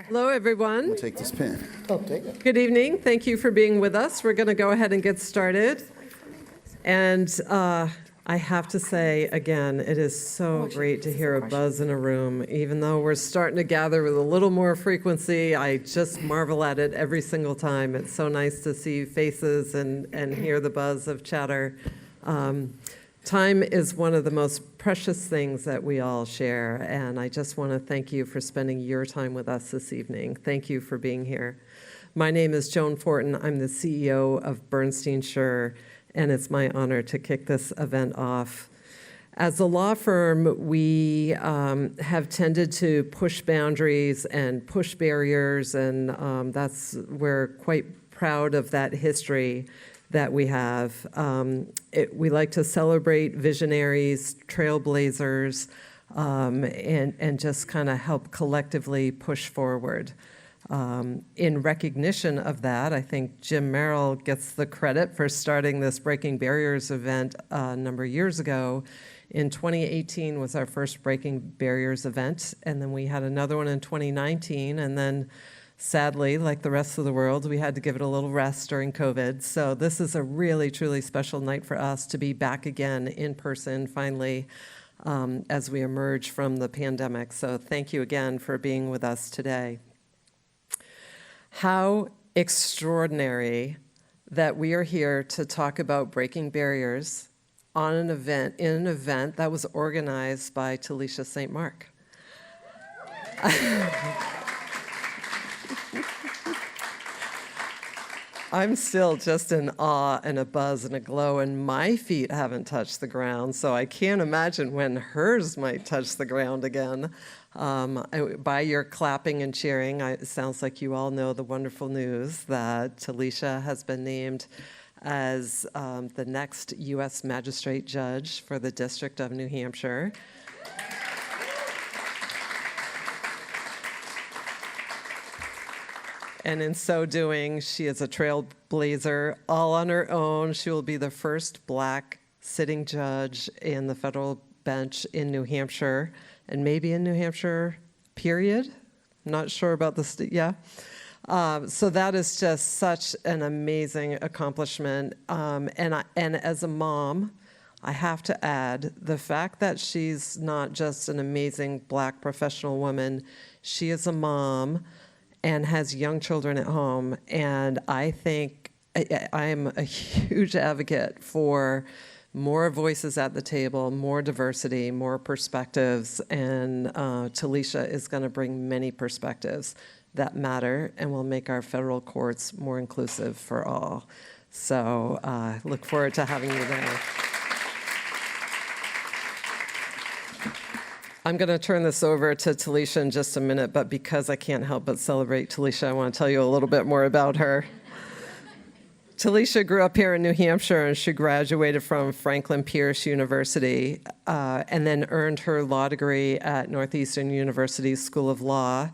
Hello, everyone. I'll take this pen. Oh, take it. Good evening. Thank you for being with us. We're going to go ahead and get started. And I have to say, again, it is so great to hear a buzz in a room. Even though we're starting to gather with a little more frequency, I just marvel at it every single time. It's so nice to see faces and hear the buzz of chatter. Time is one of the most precious things that we all share, and I just want to thank you for spending your time with us this evening. Thank you for being here. My name is Joan Fortin. I'm the CEO of Bernstein Shur, and it's my honor to kick this event off. As a law firm, we have tended to push boundaries and push barriers, and we're quite proud of that history that we have. We like to celebrate visionaries, trailblazers, and just kind of help collectively push forward. In recognition of that, I think Jim Merrill gets the credit for starting this Breaking Barriers event a number of years ago. In 2018 was our first Breaking Barriers event, and then we had another one in 2019, and then sadly, like the rest of the world, we had to give it a little rest during COVID. So this is a really, truly special night for us to be back again in person, finally, as we emerge from the pandemic. So thank you again for being with us today. How extraordinary that we are here to talk about breaking barriers in an event that was organized by Talisha St. Mark. I'm still just in awe and a buzz and a glow, and my feet haven't touched the ground, so I can't imagine when hers might touch the ground again. By your clapping and cheering, it sounds like you all know the wonderful news that Talisha has been named as the next U.S. Magistrate Judge for the District of New Hampshire. And in so doing, she is a trailblazer all on her own. She will be the first Black sitting judge in the federal bench in New Hampshire, and maybe in New Hampshire, period. I'm not sure about this, yeah. So that is just such an amazing accomplishment. And as a mom, I have to add the fact that she's not just an amazing Black professional woman, she is a mom and has young children at home. And I think I'm a huge advocate for more voices at the table, more diversity, more perspectives. And Talisha is going to bring many perspectives that matter and will make our federal courts more inclusive for all. So look forward to having you there. I'm going to turn this over to Talisha in just a minute, but because I can't help but celebrate Talisha, I want to tell you a little bit more about her. Talisha grew up here in New Hampshire, and she graduated from Franklin Pierce University and then earned her law degree at Northeastern University's School of Law,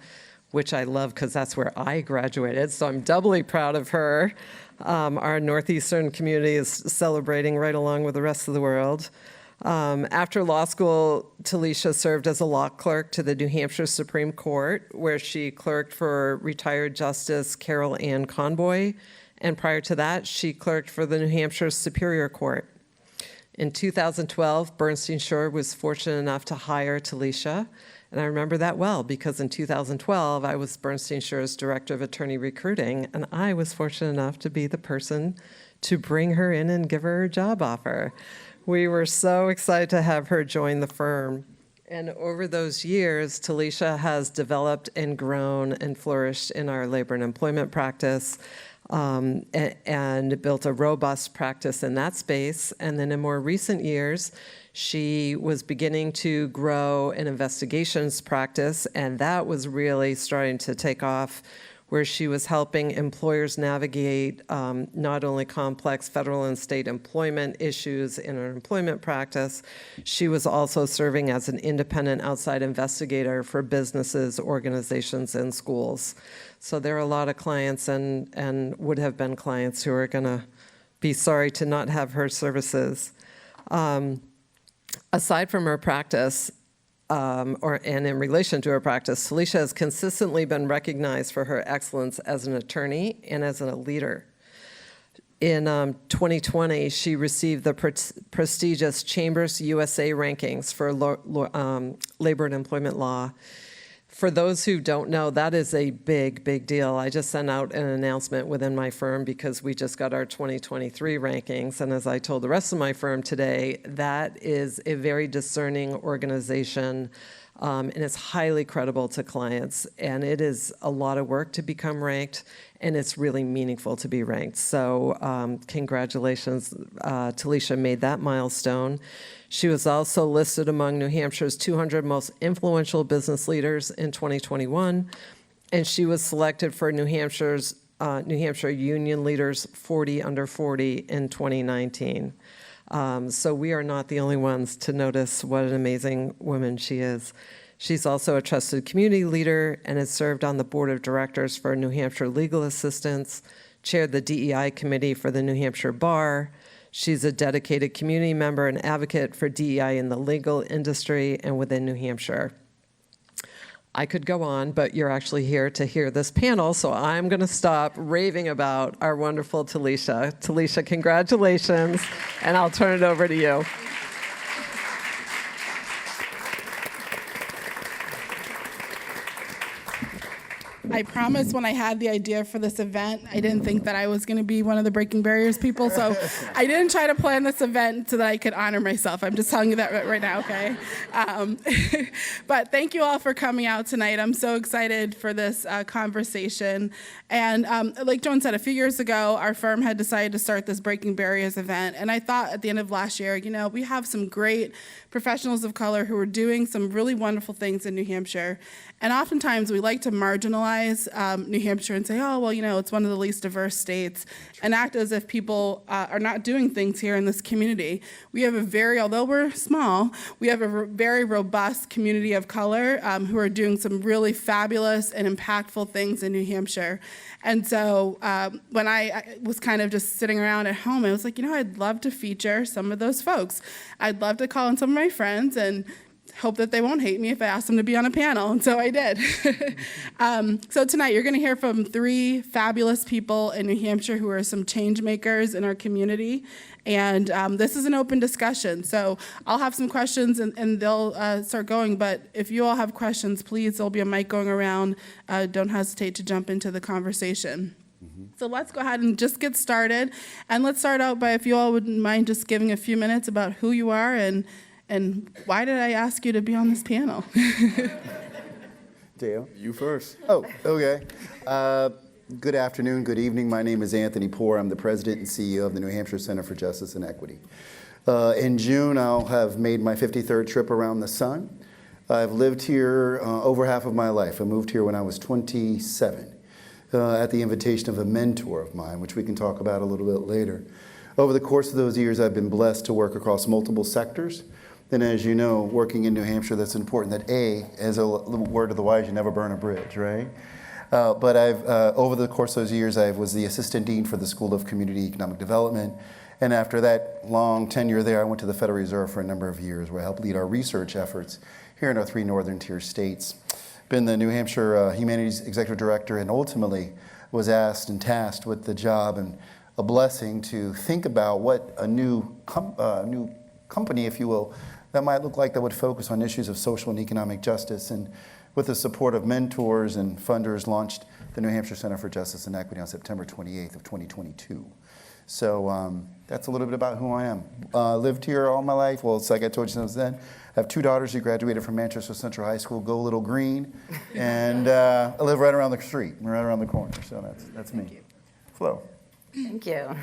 which I love because that's where I graduated, so I'm doubly proud of her. Our Northeastern community is celebrating right along with the rest of the world. After law school, Talisha served as a law clerk to the New Hampshire Supreme Court, where she clerked for retired Justice Carol Ann Conboy, and prior to that, she clerked for the New Hampshire Superior Court. In 2012, Bernstein Shur was fortunate enough to hire Talisha, and I remember that well because in 2012, I was Bernstein Shur's Director of Attorney Recruiting, and I was fortunate enough to be the person to bring her in and give her a job offer. We were so excited to have her join the firm. And over those years, Talisha has developed and grown and flourished in our labor and employment practice and built a robust practice in that space. And then in more recent years, she was beginning to grow an investigations practice, and that was really starting to take off, where she was helping employers navigate not only complex federal and state employment issues in her employment practice, she was also serving as an independent outside investigator for businesses, organizations, and schools. So there are a lot of clients and would have been clients who are gonna be sorry to not have her services. Aside from her practice, and in relation to her practice, Talisha has consistently been recognized for her excellence as an attorney and as a leader. In 2020, she received the prestigious Chambers USA rankings for labor and employment law. For those who don't know, that is a big, big deal. I just sent out an announcement within my firm because we just got our 2023 rankings. And as I told the rest of my firm today, that is a very discerning organization, and it's highly credible to clients. And it is a lot of work to become ranked, and it's really meaningful to be ranked. So congratulations, Talisha made that milestone. She was also listed among New Hampshire's 200 most influential business leaders in 2021, and she was selected for New Hampshire Union Leaders 40 Under 40 in 2019. So we are not the only ones to notice what an amazing woman she is. She's also a trusted community leader and has served on the board of directors for New Hampshire Legal Assistance, chaired the DEI committee for the New Hampshire Bar. She's a dedicated community member and advocate for DEI in the legal industry and within New Hampshire. I could go on, but you're actually here to hear this panel, so I'm going to stop raving about our wonderful Talisha. Talisha, congratulations, and I'll turn it over to you. I promised when I had the idea for this event, I didn't think that I was going to be one of the Breaking Barriers people, so I didn't try to plan this event so that I could honor myself. I'm just telling you that right now, okay? But thank you all for coming out tonight. I'm so excited for this conversation. And like Joan said, a few years ago, our firm had decided to start this Breaking Barriers event, and I thought at the end of last year, we have some great professionals of color who are doing some really wonderful things in New Hampshire. And oftentimes we like to marginalize New Hampshire and say, oh, well, it's one of the least diverse states, and act as if people are not doing things here in this community. We have although we're small, we have a very robust community of color who are doing some really fabulous and impactful things in New Hampshire. And so when I was kind of just sitting around at home, I was like, I'd love to feature some of those folks. I'd love to call in some of my friends and hope that they won't hate me if I ask them to be on a panel, and so I did. So tonight you're going to hear from 3 fabulous people in New Hampshire who are some change makers in our community, and this is an open discussion. So I'll have some questions and they'll start going, but if you all have questions, please, there'll be a mic going around. Don't hesitate to jump into the conversation. So let's go ahead and just get started, and let's start out by, if you all wouldn't mind, just giving a few minutes about who you are and why did I ask you to be on this panel? Dale? You first. Oh, okay. Good afternoon, good evening. My name is Anthony Poore. I'm the president and CEO of the New Hampshire Center for Justice and Equity. In June, I'll have made my 53rd trip around the sun. I've lived here over half of my life. I moved here when I was 27 at the invitation of a mentor of mine, which we can talk about a little bit later. Over the course of those years, I've been blessed to work across multiple sectors. And as you know, working in New Hampshire, that's important that as a word of the wise, you never burn a bridge, right? But over the course of those years, I was the assistant dean for the School of Community Economic Development. And after that long tenure there, I went to the Federal Reserve for a number of years, where I helped lead our research efforts here in our 3 northern tier states. Been the New Hampshire Humanities Executive Director, and ultimately was asked and tasked with the job and a blessing to think about what a new company, if you will, that might look like, that would focus on issues of social and economic justice. And with the support of mentors and funders, launched the New Hampshire Center for Justice and Equity on September 28th of 2022. So that's a little bit about who I am. Lived here all my life. Well, it's like I told you since then. I have 2 daughters who graduated from Manchester Central High School, Go Little Green, and I live right around the street, right around the corner. So that's me. Flo. Thank you.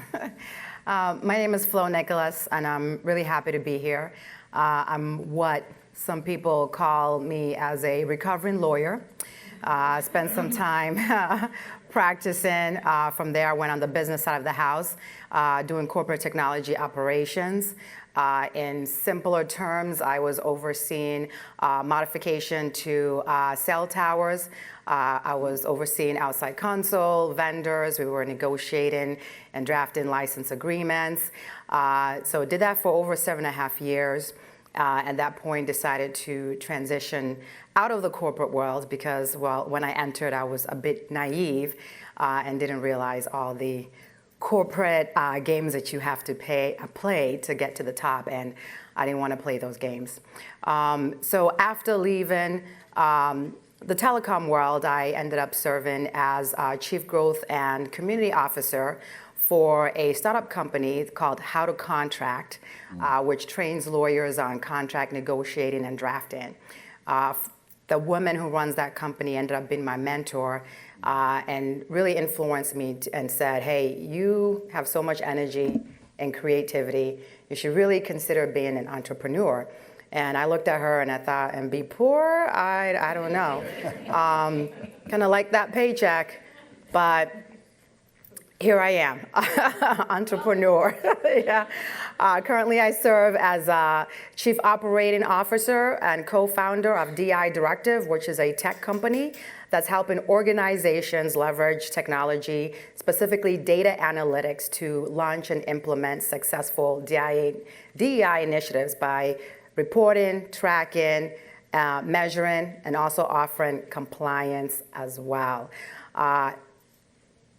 My name is Flo Nicholas, and I'm really happy to be here. I'm what some people call me as a recovering lawyer. Spent some time practicing. From there, I went on the business side of the house, doing corporate technology operations. In simpler terms, I was overseeing modification to cell towers. I was overseeing outside counsel, vendors. We were negotiating and drafting license agreements. So did that for over 7.5 years. At that point, decided to transition out of the corporate world because, well, when I entered, I was a bit naive and didn't realize all the corporate games that you have to play to get to the top, and I didn't want to play those games. So after leaving the telecom world, I ended up serving as Chief Growth and Community Officer for a startup company called How to Contract, which trains lawyers on contract negotiating and drafting. The woman who runs that company ended up being my mentor and really influenced me and said, hey, you have so much energy and creativity, you should really consider being an entrepreneur. And I looked at her and I thought, and be poor? I don't know. Kind of like that paycheck, but here I am, entrepreneur. Yeah. Currently, I serve as Chief Operating Officer and co-founder of DI Directive, which is a tech company that's helping organizations leverage technology, specifically data analytics, to launch and implement successful DEI initiatives by reporting, tracking, measuring, and also offering compliance as well.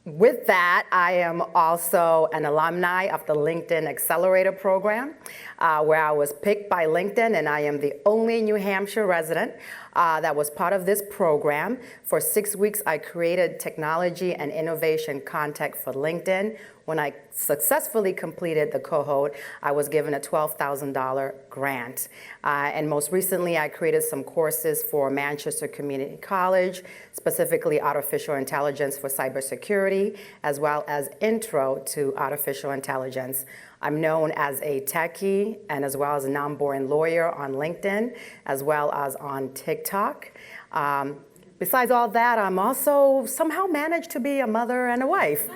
With that, I am also an alumni of the LinkedIn Accelerator Program, where I was picked by LinkedIn, and I am the only New Hampshire resident that was part of this program. For 6 weeks, I created technology and innovation content for LinkedIn. When I successfully completed the cohort, I was given a $12,000 grant. And most recently, I created some courses for Manchester Community College, specifically artificial intelligence for cybersecurity, as well as intro to artificial intelligence. I'm known as a techie and as well as a non-boring lawyer on LinkedIn, as well as on TikTok. Besides all that, I'm also somehow managed to be a mother and a wife.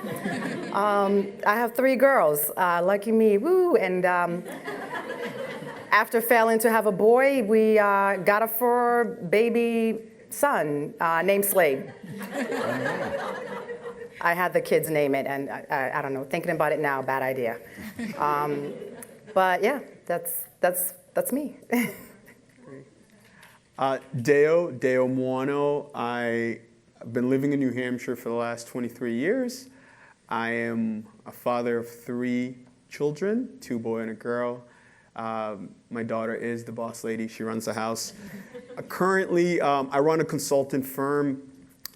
I have 3 girls, lucky me, woo. And after failing to have a boy, we got a fur baby son named Slade. I had the kids name it, and I don't know, thinking about it now, bad idea. But yeah, that's me. Deo Muano. I've been living in New Hampshire for the last 23 years. I am a father of 3 children, 2 boys and a girl. My daughter is the boss lady. She runs the house. Currently, I run a consultant firm,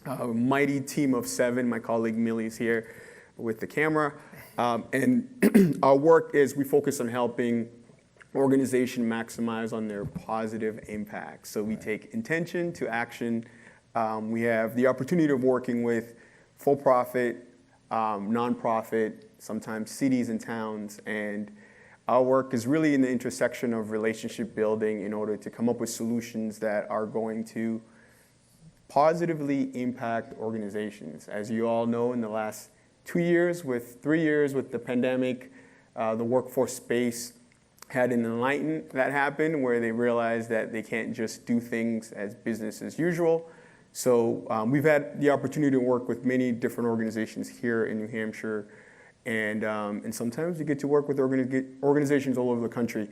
a mighty team of 7. My colleague Millie's here with the camera. And our work is we focus on helping organization maximize on their positive impact. So we take intention to action. We have the opportunity of working with for-profit, nonprofit, sometimes cities and towns, and our work is really in the intersection of relationship building in order to come up with solutions that are going to positively impact organizations. As you all know, in the last 3 years with the pandemic, the workforce space had an enlightenment that happened where they realized that they can't just do things as business as usual. So we've had the opportunity to work with many different organizations here in New Hampshire, and sometimes you get to work with organizations all over the country.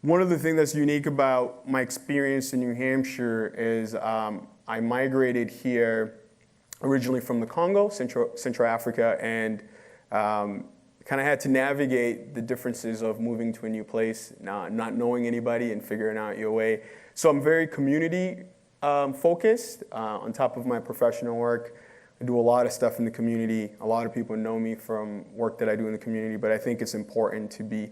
One of the things that's unique about my experience in New Hampshire is I migrated here originally from the Congo, Central Africa, and kind of had to navigate the differences of moving to a new place, not knowing anybody and figuring out your way. So I'm very community focused on top of my professional work. I do a lot of stuff in the community. A lot of people know me from work that I do in the community, but I think it's important to be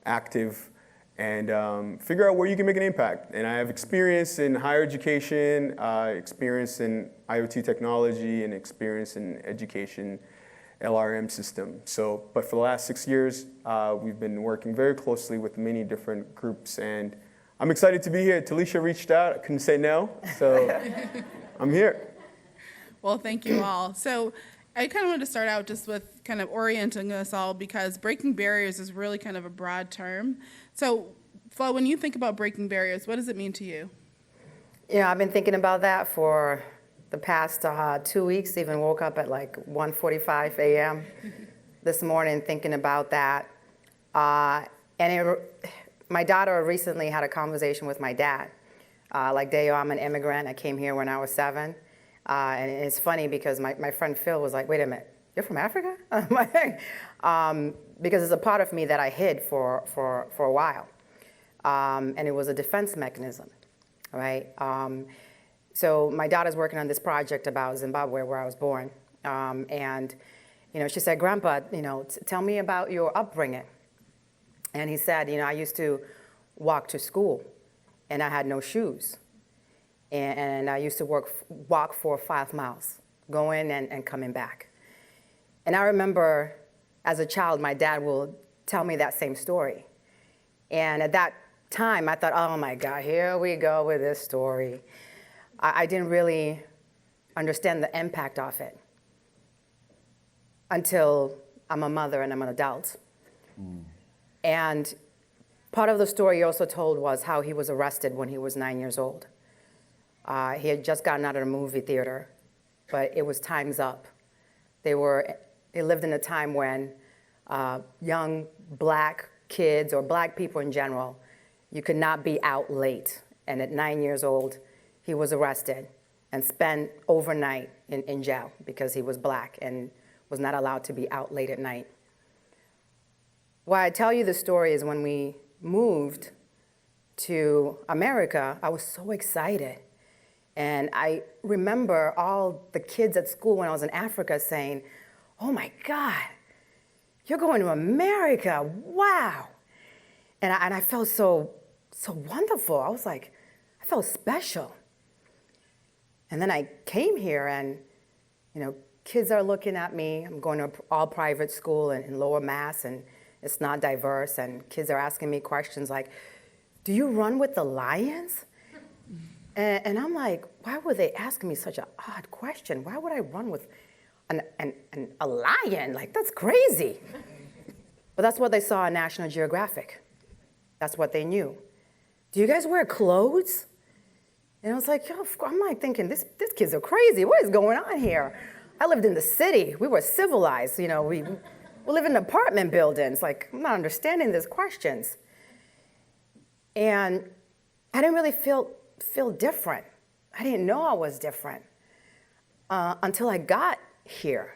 active and figure out where you can make an impact. And I have experience in higher education, experience in IoT technology, and experience in education LRM system. So, but for the last 6 years, we've been working very closely with many different groups, and I'm excited to be here. Talisha reached out, I couldn't say no, so I'm here. Well, thank you all. So I kind of want to start out just with kind of orienting us all, because breaking barriers is really kind of a broad term. So Flo, when you think about breaking barriers, what does it mean to you? Yeah, I've been thinking about that for the past 2 weeks. Even woke up at like 1:45 a.m. this morning thinking about that. And my daughter recently had a conversation with my dad. Like, Deo, I'm an immigrant. I came here when I was 7. And it's funny because my friend Phil was like, wait a minute, you're from Africa? Because it's a part of me that I hid for a while. And it was a defense mechanism, right? So my daughter's working on this project about Zimbabwe, where I was born. And she said, Grandpa, tell me about your upbringing. And he said, I used to walk to school, and I had no shoes. And I used to walk for 5 miles, going and coming back. And I remember as a child, my dad will tell me that same story. And at that time, I thought, oh my God, here we go with this story. I didn't really understand the impact of it until I'm a mother and I'm an adult. And part of the story he also told was how he was arrested when he was 9 years old. He had just gotten out of the movie theater, but it was time's up. They lived in a time when young black kids or black people in general, you could not be out late. And at 9 years old, he was arrested and spent overnight in jail because he was black and was not allowed to be out late at night. Why I tell you the story is when we moved to America, I was so excited. And I remember all the kids at school when I was in Africa saying, oh my God, you're going to America, wow. And I felt so wonderful. I was like, I felt special. And then I came here and, kids are looking at me. I'm going to an all-private school in Lower Mass, and it's not diverse. And kids are asking me questions like, do you run with the lions? And I'm like, why would they ask me such an odd question? Why would I run with a lion? Like, that's crazy. But that's what they saw on National Geographic. That's what they knew. Do you guys wear clothes? And I was like, I'm like thinking, these kids are crazy. What is going on here? I lived in the city. We were civilized. We live in apartment buildings. Like, I'm not understanding these questions. And I didn't really feel different. I didn't know I was different until I got here.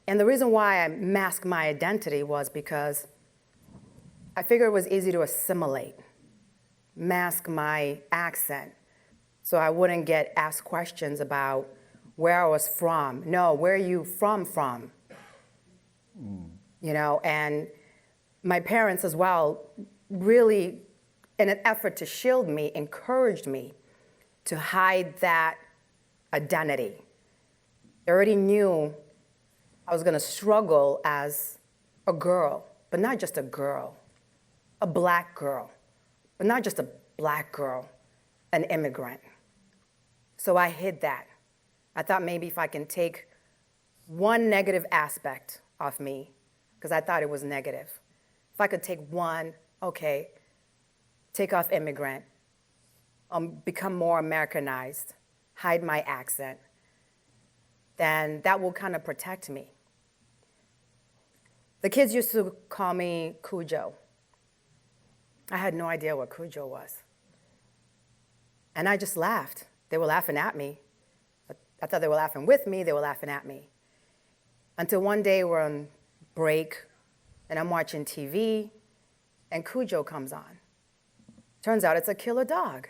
And the reason why I masked my identity was because I figured it was easy to assimilate, mask my accent, so I wouldn't get asked questions about where I was from. No, where are you from? And my parents as well really, in an effort to shield me, encouraged me to hide that identity. They already knew I was going to struggle as a girl, but not just a girl, a black girl, but not just a black girl, an immigrant. So I hid that. I thought maybe if I can take one negative aspect of me, because I thought it was negative, if I could take one, okay, take off immigrant, become more Americanized, hide my accent, then that will kind of protect me. The kids used to call me Cujo. I had no idea what Cujo was. And I just laughed. They were laughing at me. I thought they were laughing with me, they were laughing at me. Until one day we're on break, and I'm watching TV, and Cujo comes on. Turns out it's a killer dog.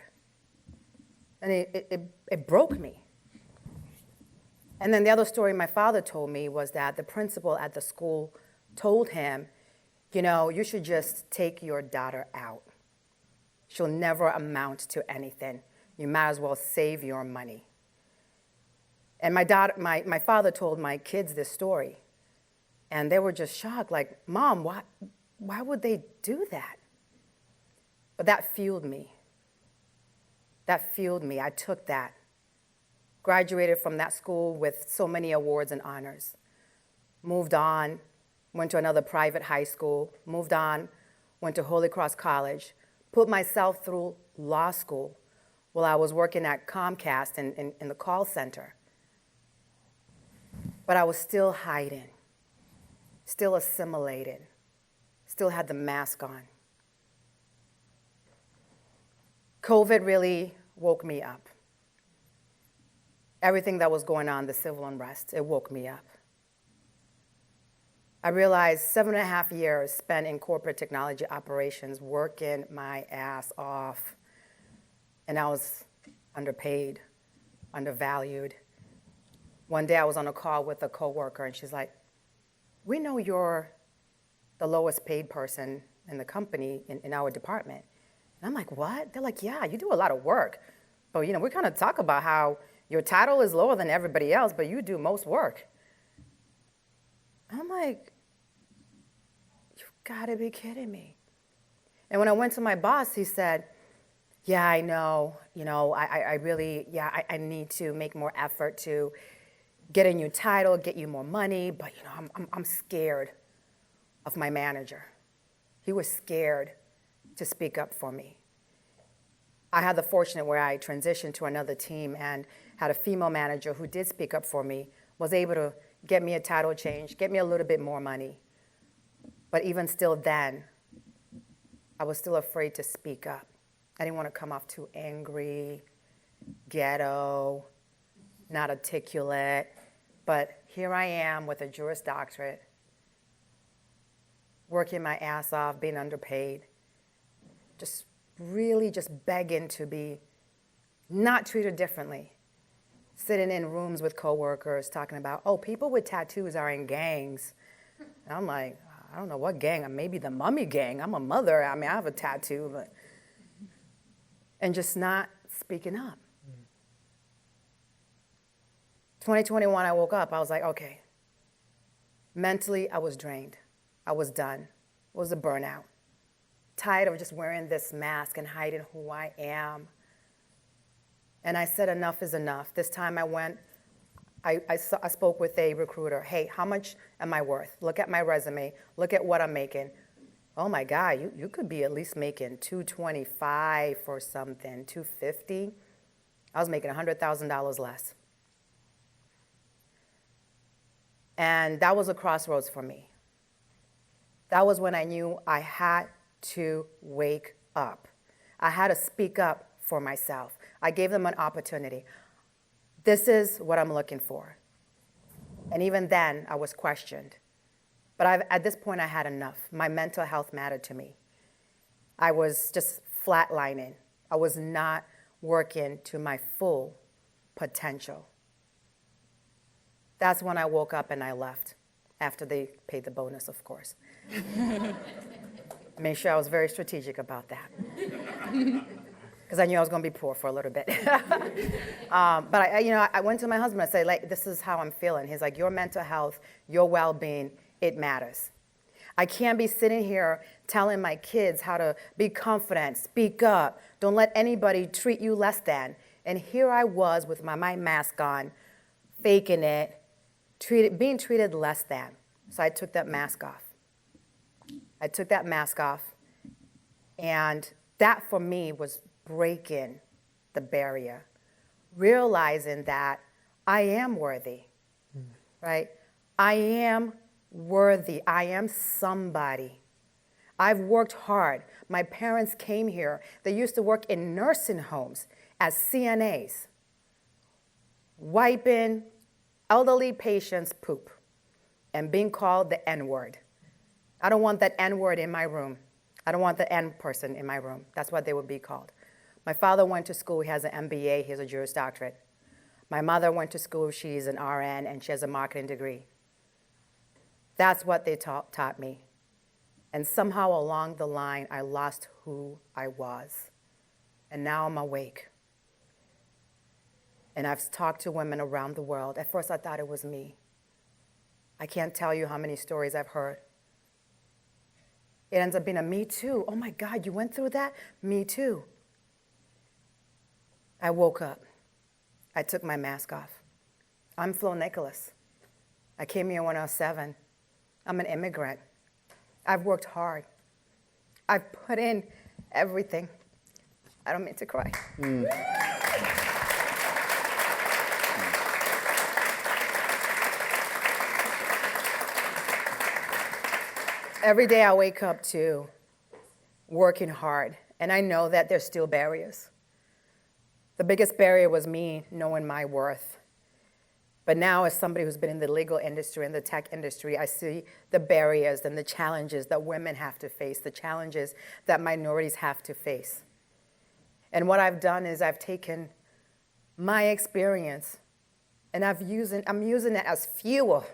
And it broke me. And then the other story my father told me was that the principal at the school told him, you should just take your daughter out. She'll never amount to anything. You might as well save your money. And my father told my kids this story, and they were just shocked, like, Mom, why would they do that? But that fueled me. I took that. Graduated from that school with so many awards and honors. Moved on, went to another private high school, moved on, went to Holy Cross College, put myself through law school while I was working at Comcast in the call center. But I was still hiding, still assimilated, still had the mask on. COVID really woke me up. Everything that was going on, the civil unrest, it woke me up. I realized 7.5 years spent in corporate technology operations, working my ass off, and I was underpaid, undervalued. One day I was on a call with a coworker, and she's like, "We know you're the lowest paid person in the company in our department." And I'm like, "What?" They're like, "Yeah, you do a lot of work, but we kind of talk about how your title is lower than everybody else, but you do most work." I'm like, "You've got to be kidding me." And when I went to my boss, he said, "Yeah, I know. I really, I need to make more effort to get a new title, get you more money, but I'm scared of my manager." He was scared to speak up for me. I had the fortune where I transitioned to another team and had a female manager who did speak up for me, was able to get me a title change, get me a little bit more money. But even still then, I was still afraid to speak up. I didn't want to come off too angry, ghetto, not articulate. But here I am with a Juris Doctorate, working my ass off, being underpaid, just really just begging to be not treated differently. Sitting in rooms with coworkers talking about, "Oh, people with tattoos are in gangs." And I'm like, "I don't know what gang. Maybe the mummy gang. I'm a mother. I have a tattoo." But and just not speaking up. 2021, I woke up. I was like, okay. Mentally, I was drained. I was done. It was a burnout. Tired of just wearing this mask and hiding who I am. And I said, enough is enough. This time I spoke with a recruiter. "Hey, how much am I worth? Look at my resume. Look at what I'm making." "Oh my God, you could be at least making $225 or something, $250. I was making $100,000 less. And that was a crossroads for me. That was when I knew I had to wake up. I had to speak up for myself. I gave them an opportunity. This is what I'm looking for. And even then, I was questioned. But at this point, I had enough. My mental health mattered to me. I was just flatlining. I was not working to my full potential. That's when I woke up and I left, after they paid the bonus, of course. Made sure I was very strategic about that, because I knew I was going to be poor for a little bit. But I went to my husband. I said, like, "This is how I'm feeling." He's like, "Your mental health, your well-being, it matters. I can't be sitting here telling my kids how to be confident, speak up, don't let anybody treat you less than." And here I was with my mask on, faking it, being treated less than. So I took that mask off. And that for me was breaking the barrier, realizing that I am worthy, right? I am worthy. I am somebody. I've worked hard. My parents came here. They used to work in nursing homes as CNAs, wiping elderly patients' poop and being called the N-word. I don't want that N-word in my room. I don't want the N person in my room. That's what they would be called. My father went to school. He has an MBA. He has a Juris Doctorate. My mother went to school. She's an RN, and she has a marketing degree. That's what they taught me. And somehow along the line, I lost who I was. And now I'm awake. And I've talked to women around the world. At first, I thought it was me. I can't tell you how many stories I've heard. It ends up being a me too. "Oh my God, you went through that? Me too." I woke up. I took my mask off. I'm Flo Nicholas. I came here when I was 7. I'm an immigrant. I've worked hard. I've put in everything. I don't mean to cry. Every day I wake up to working hard And I know that there's still barriers. The biggest barrier was me knowing my worth. But now, as somebody who's been in the legal industry and the tech industry, I see the barriers and the challenges that women have to face, the challenges that minorities have to face. And what I've done is I've taken my experience and I'm using it as fuel.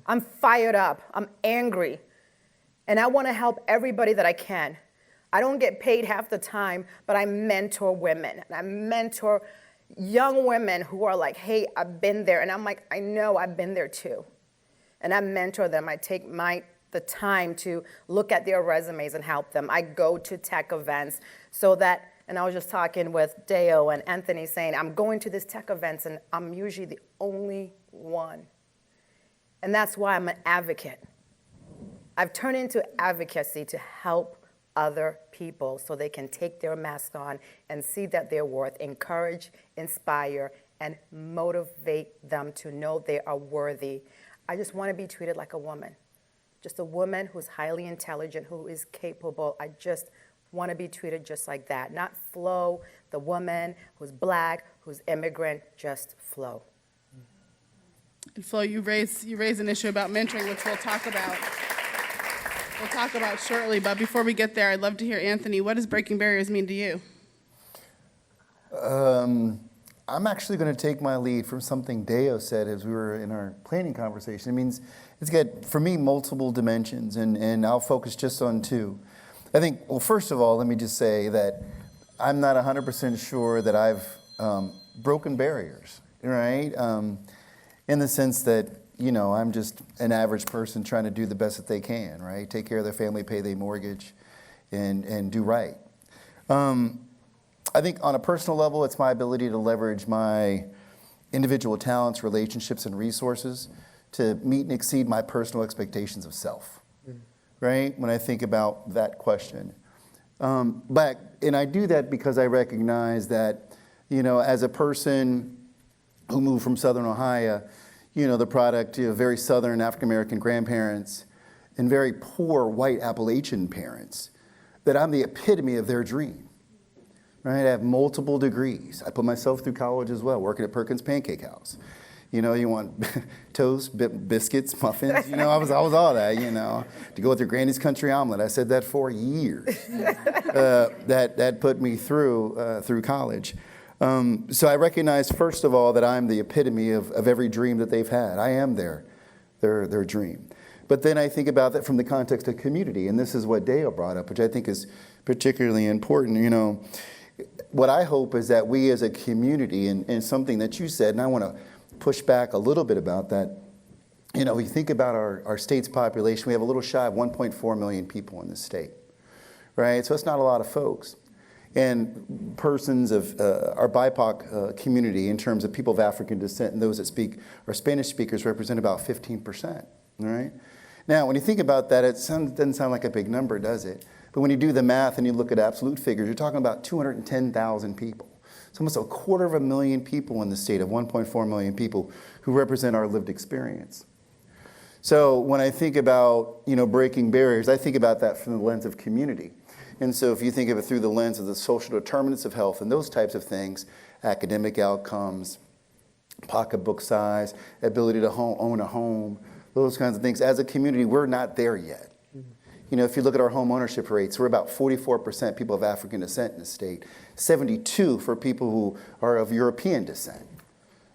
I'm fired up, I'm angry, and I want to help everybody that I can. I don't get paid half the time, but I mentor women, and I mentor young women who are like, hey, I've been there. And I'm like, I know, I've been there too. And I mentor them. I take the time to look at their resumes and help them. I go to tech events so that, and I was just talking with Deo and Anthony saying, I'm going to these tech events and I'm usually the only one. And that's why I'm an advocate. I've turned into advocacy to help other people so they can take their mask on and see that they're worth, encourage, inspire, and motivate them to know they are worthy. I just want to be treated like a woman, just a woman who's highly intelligent, who is capable. I just want to be treated just like that, not Flo, the woman who's black, who's immigrant, just Flo. And Flo, you raised an issue about mentoring, which we'll talk about. We'll talk about shortly, but before we get there, I'd love to hear, Anthony, what does breaking barriers mean to you? I'm actually going to take my lead from something Deo said as we were in our planning conversation. It means it's got, for me, multiple dimensions, and I'll focus just on two. I think, well, first of all, let me just say that I'm not 100% sure that I've broken barriers, right? In the sense that, you know, I'm just an average person trying to do the best that they can, right? Take care of their family, pay their mortgage, and do right. I think on a personal level, it's my ability to leverage my individual talents, relationships, and resources to meet and exceed my personal expectations of self, right? When I think about that question. And I do that because I recognize that, you know, as a person who moved from Southern Ohio, you know, the product of very Southern African-American grandparents and very poor white Appalachian parents, that I'm the epitome of their dream, right? I have multiple degrees. I put myself through college as well, working at Perkins Pancake House. You know, you want toast, biscuits, muffins, you know, I was all that, you know. To go with your granny's country omelet, I said that for years. That put me through college. So I recognize, first of all, that I'm the epitome of every dream that they've had. I am their dream. But then I think about that from the context of community, and this is what Deo brought up, which I think is particularly important. You know, what I hope is that we as a community, and something that you said, and I want to push back a little bit about that. You know, we think about our state's population, we have a little shy of 1.4 million people in the state, right? So it's not a lot of folks. And persons of our BIPOC community, in terms of people of African descent and those that speak or Spanish speakers, represent about 15%. All right. Now, when you think about that, it doesn't sound like a big number, does it? But when you do the math and you look at absolute figures, you're talking about 210,000 people. It's almost 250,000 people in the state of 1.4 million people who represent our lived experience. So when I think about, you know, breaking barriers, I think about that from the lens of community. And so if you think of it through the lens of the social determinants of health and those types of things, academic outcomes, pocketbook size, ability to own a home, those kinds of things, as a community, we're not there yet. You know, if you look at our home ownership rates, we're about 44% people of African descent in the state, 72 for people who are of European descent,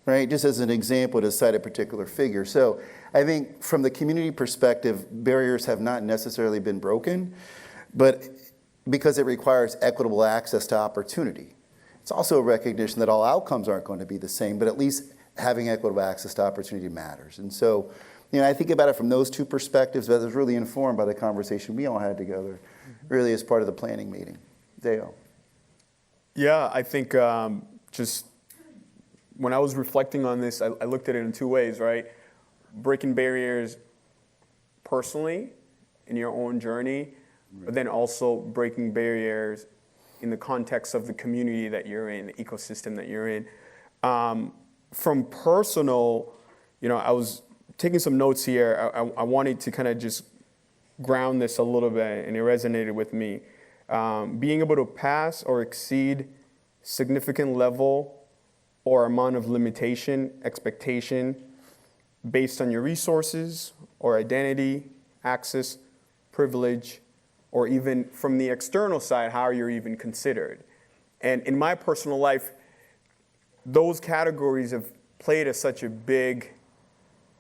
right? Just as an example to cite a particular figure. So I think from the community perspective, barriers have not necessarily been broken, but because it requires equitable access to opportunity. It's also a recognition that all outcomes aren't going to be the same, but at least having equitable access to opportunity matters. And so, you know, I think about it from those two perspectives, but it was really informed by the conversation we all had together, really as part of the planning meeting. Deo. Yeah, I think just when I was reflecting on this, I looked at it in two ways, right? Breaking barriers personally in your own journey, but then also breaking barriers in the context of the community that you're in, the ecosystem that you're in. From personal, you know, I was taking some notes here. I wanted to kind of just ground this a little bit, and it resonated with me. being able to pass or exceed significant level or amount of limitation, expectation based on your resources or identity, access, privilege, or even from the external side, how you're even considered. And in my personal life, those categories have played such a big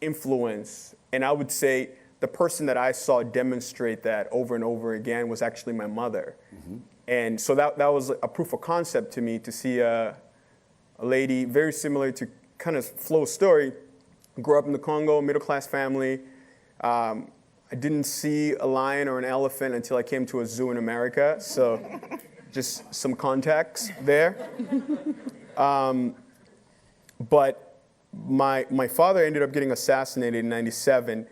influence. And I would say the person that I saw demonstrate that over and over again was actually my mother. Mm-hmm. And so that was a proof of concept to me to see a lady very similar to kind of Flo's story. Grew up in the Congo, middle-class family. I didn't see a lion or an elephant until I came to a zoo in America. So just some context there. But my father ended up getting assassinated in '97,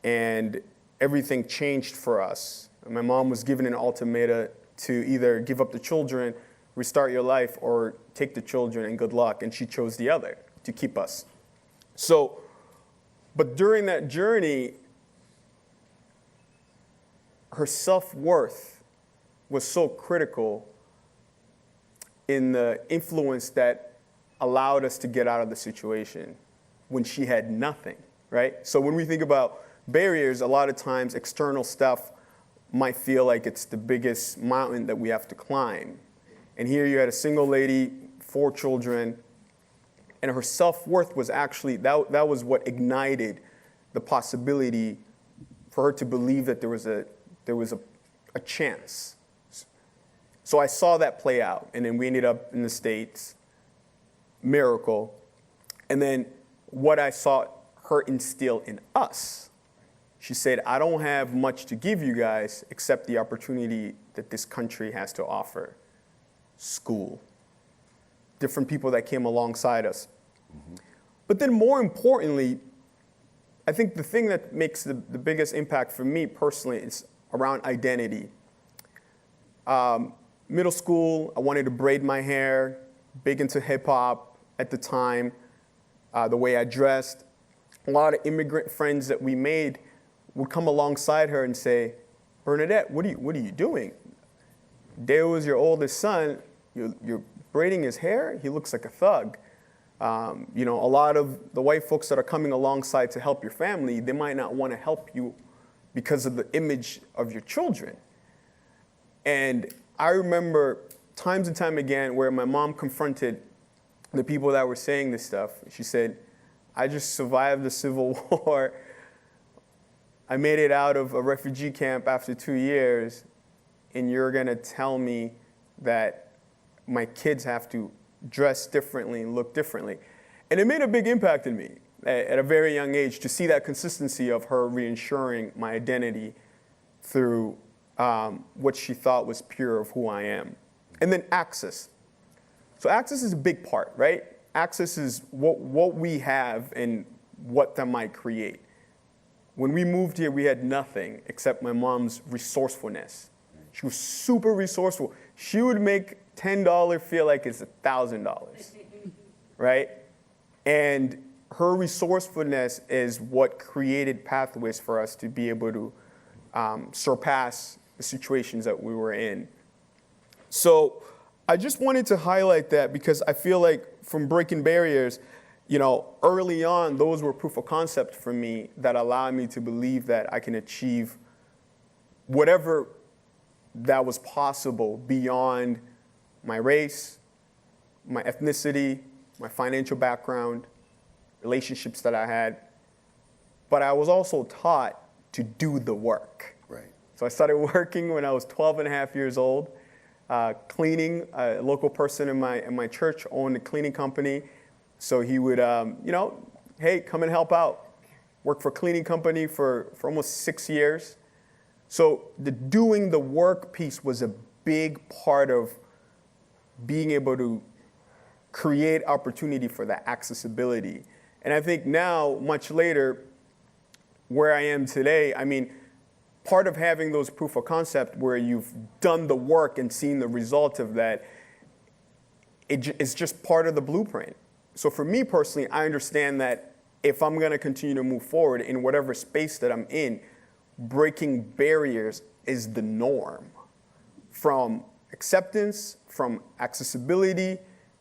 and everything changed for us. My mom was given an ultimatum to either give up the children, restart your life, or take the children and good luck, and she chose the other, to keep us. So, but during that journey, her self-worth was so critical in the influence that allowed us to get out of the situation when she had nothing, right? So when we think about barriers, a lot of times external stuff might feel like it's the biggest mountain that we have to climb. And here you had a single lady, 4 children, and her self-worth was actually, that was what ignited the possibility for her to believe that there was a chance. So I saw that play out, and then we ended up in the States, miracle. And then what I saw her instill in us, she said, I don't have much to give you guys except the opportunity that this country has to offer. School. Different people that came alongside us. Mm-hmm. But then more importantly, I think the thing that makes the biggest impact for me personally is around identity. Middle school, I wanted to braid my hair, big into hip hop at the time, the way I dressed. A lot of immigrant friends that we made would come alongside her and say, Bernadette, what are you doing? Dale is your oldest son. You're braiding his hair. He looks like a thug. A lot of the white folks that are coming alongside to help your family, they might not want to help you because of the image of your children. And I remember times and time again where my mom confronted the people that were saying this stuff. She said, I just survived the Civil War. I made it out of a refugee camp after 2 years, and you're going to tell me that my kids have to dress differently and look differently. And it made a big impact in me at a very young age to see that consistency of her reinsuring my identity through what she thought was pure of who I am. And then access. So access is a big part, right? Access is what we have and what that might create. When we moved here, we had nothing except my mom's resourcefulness. She was super resourceful. She would make $10 feel like it's $1,000, right? And her resourcefulness is what created pathways for us to be able to surpass the situations that we were in. So I just wanted to highlight that because I feel like from breaking barriers, early on, those were proof of concept for me that allowed me to believe that I can achieve whatever that was possible beyond my race, my ethnicity, my financial background, relationships that I had. But I was also taught to do the work. Right. So I started working when I was 12 and a half years old, cleaning. A local person in my church owned a cleaning company. So he would, hey, come and help out. Worked for a cleaning company for almost 6 years. So the doing the work piece was a big part of being able to create opportunity for that accessibility. And I think now, much later, where I am today, part of having those proof of concept where you've done the work and seen the result of that, it's just part of the blueprint. So for me personally, I understand that if I'm going to continue to move forward in whatever space that I'm in, breaking barriers is the norm from acceptance, from accessibility,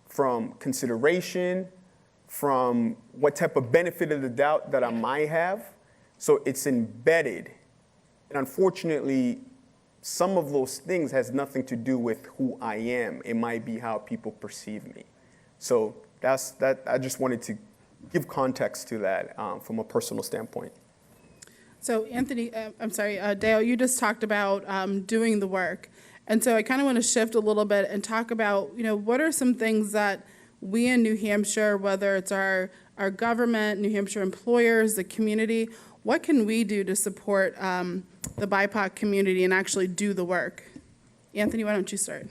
from consideration, from what type of benefit of the doubt that I might have. So it's embedded. And unfortunately, some of those things has nothing to do with who I am. It might be how people perceive me. So that's that. I just wanted to give context to that from a personal standpoint. So Anthony, Dale, you just talked about doing the work. And so I kind of want to shift a little bit and talk about, what are some things that we in New Hampshire, whether it's our government, New Hampshire employers, the community, what can we do to support the BIPOC community and actually do the work? Anthony, why don't you start?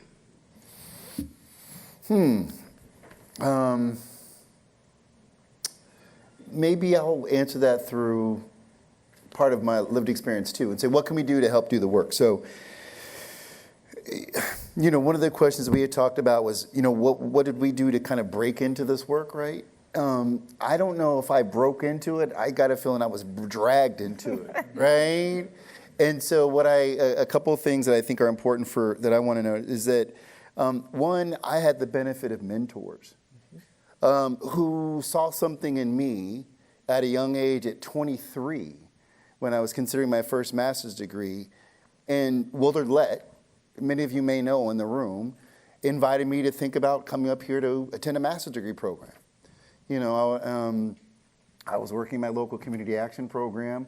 Maybe I'll answer that through part of my lived experience too, and say, what can we do to help do the work? So, one of the questions we had talked about was, what did we do to kind of break into this work, right? I don't know if I broke into it. I got a feeling I was dragged into it, right? And so a couple of things that I think are important that I want to note is that, one, I had the benefit of mentors who saw something in me at a young age at 23 when I was considering my first master's degree. And Willard Lett, many of you may know in the room, invited me to think about coming up here to attend a master's degree program. I was working my local community action program.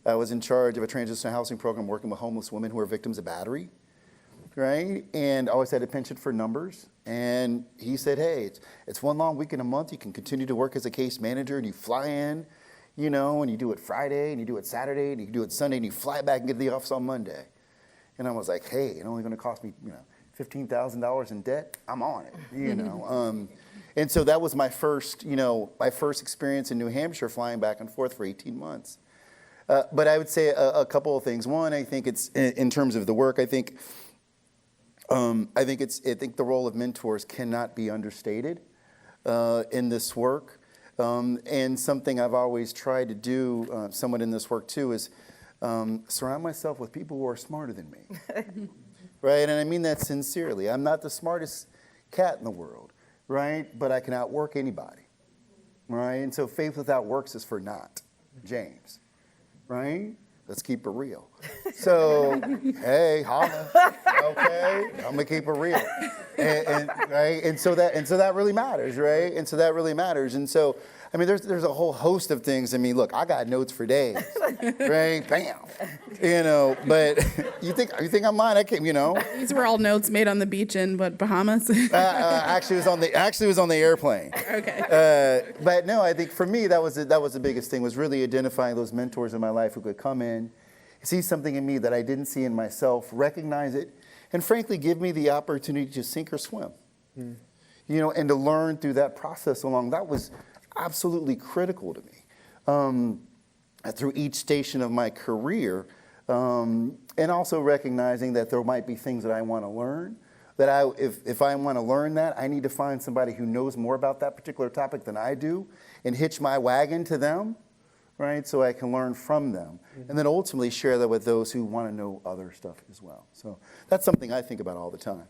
I was in charge of a transitional housing program working with homeless women who are victims of battery, right? And I always had a penchant for numbers. And he said, hey, it's one long weekend a month. You can continue to work as a case manager and you fly in, and you do it Friday and you do it Saturday and you do it Sunday and you fly back and get to the office on Monday. And I was like, hey, it's only going to cost me, $15,000 in debt. I'm on it, And so that was my first experience in New Hampshire, flying back and forth for 18 months. But I would say a couple of things. One, I think it's in terms of the work. I think the role of mentors cannot be understated in this work. And something I've always tried to do, somewhat in this work too, is surround myself with people who are smarter than me, right? And I mean that sincerely. I'm not the smartest cat in the world, right? But I can outwork anybody, right? And so faith without works is for naught, James, right? Let's keep it real. So, hey, holla, okay? I'm gonna keep it real, and right? And so that really matters, right? And so that really matters. And so, there's a whole host of things. Look, I got notes for days, right? Bam, But you think I'm lying? I can't, These were all notes made on the beach in Bahamas. Actually, it was on the airplane. Okay. But no, I think for me that was the biggest thing, was really identifying those mentors in my life who could come in, see something in me that I didn't see in myself, recognize it, and frankly give me the opportunity to sink or swim. And to learn through that process along. That was absolutely critical to me through each station of my career, and also recognizing that there might be things that I want to learn, that if I want to learn that, I need to find somebody who knows more about that particular topic than I do and hitch my wagon to them, right, so I can learn from them, and then ultimately share that with those who want to know other stuff as well. So that's something I think about all the time.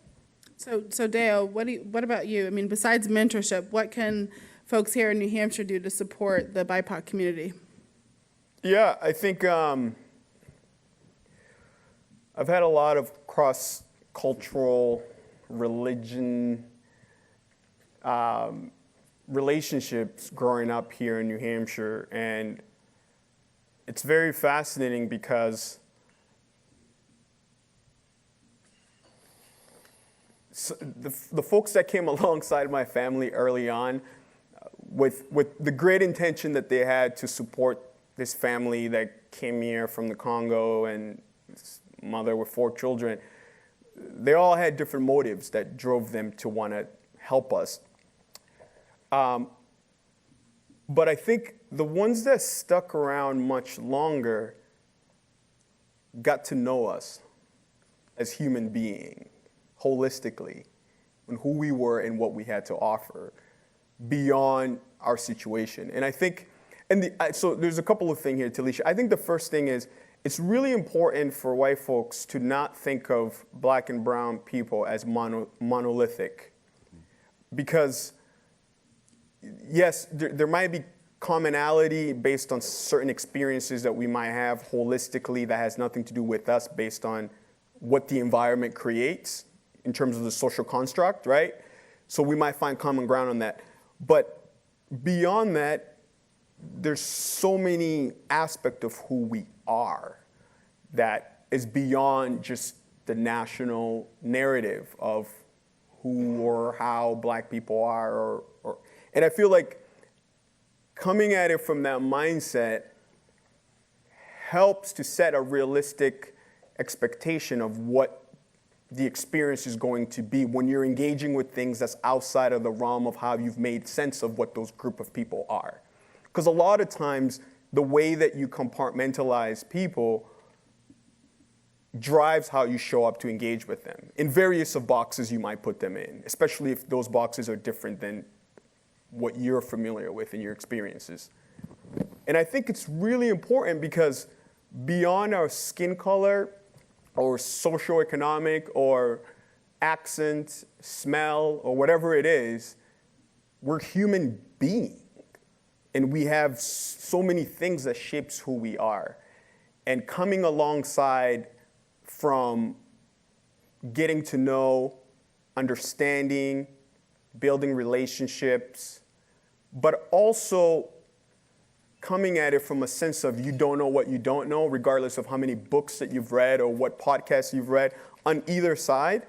So Dale, what about you? Besides mentorship, what can folks here in New Hampshire do to support the BIPOC community? Yeah, I think I've had a lot of cross-cultural religion relationships growing up here in New Hampshire, and it's very fascinating because the folks that came alongside my family early on, with the great intention that they had to support this family that came here from the Congo and his mother with 4 children, they all had different motives that drove them to want to help us. But I think the ones that stuck around much longer got to know us as human beings, holistically, and who we were and what we had to offer beyond our situation. And I think, so there's a couple of things here, Talisha. I think the first thing is it's really important for white folks to not think of black and brown people as monolithic. Because, yes, there might be commonality based on certain experiences that we might have holistically that has nothing to do with us based on what the environment creates in terms of the social construct, right? So we might find common ground on that. But beyond that, there's so many aspects of who we are that is beyond just the national narrative of who or how black people are. And I feel like coming at it from that mindset helps to set a realistic expectation of what the experience is going to be when you're engaging with things that's outside of the realm of how you've made sense of what those group of people are. Because a lot of times, the way that you compartmentalize people drives how you show up to engage with them in various of boxes you might put them in, especially if those boxes are different than what you're familiar with in your experiences. And I think it's really important because beyond our skin color or socioeconomic or accent, smell, or whatever it is, we're human beings. And we have so many things that shapes who we are. And coming alongside from getting to know, understanding, building relationships, but also coming at it from a sense of you don't know what you don't know, regardless of how many books that you've read or what podcasts you've read. On either side,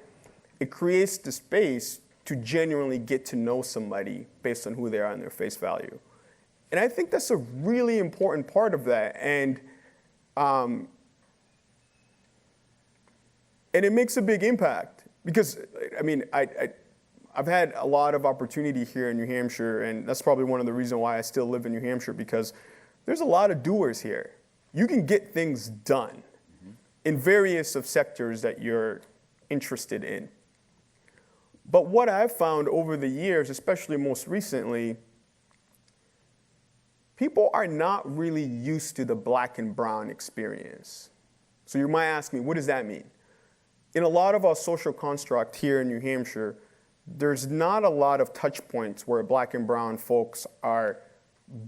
it creates the space to genuinely get to know somebody based on who they are and their face value. And I think that's a really important part of that. And it makes a big impact because, I mean, I've had a lot of opportunity here in New Hampshire, and that's probably one of the reasons why I still live in New Hampshire, because there's a lot of doers here. You can get things done in various of sectors that you're interested in. But what I've found over the years, especially most recently, people are not really used to the black and brown experience. So you might ask me, what does that mean? In a lot of our social construct here in New Hampshire, there's not a lot of touch points where black and brown folks are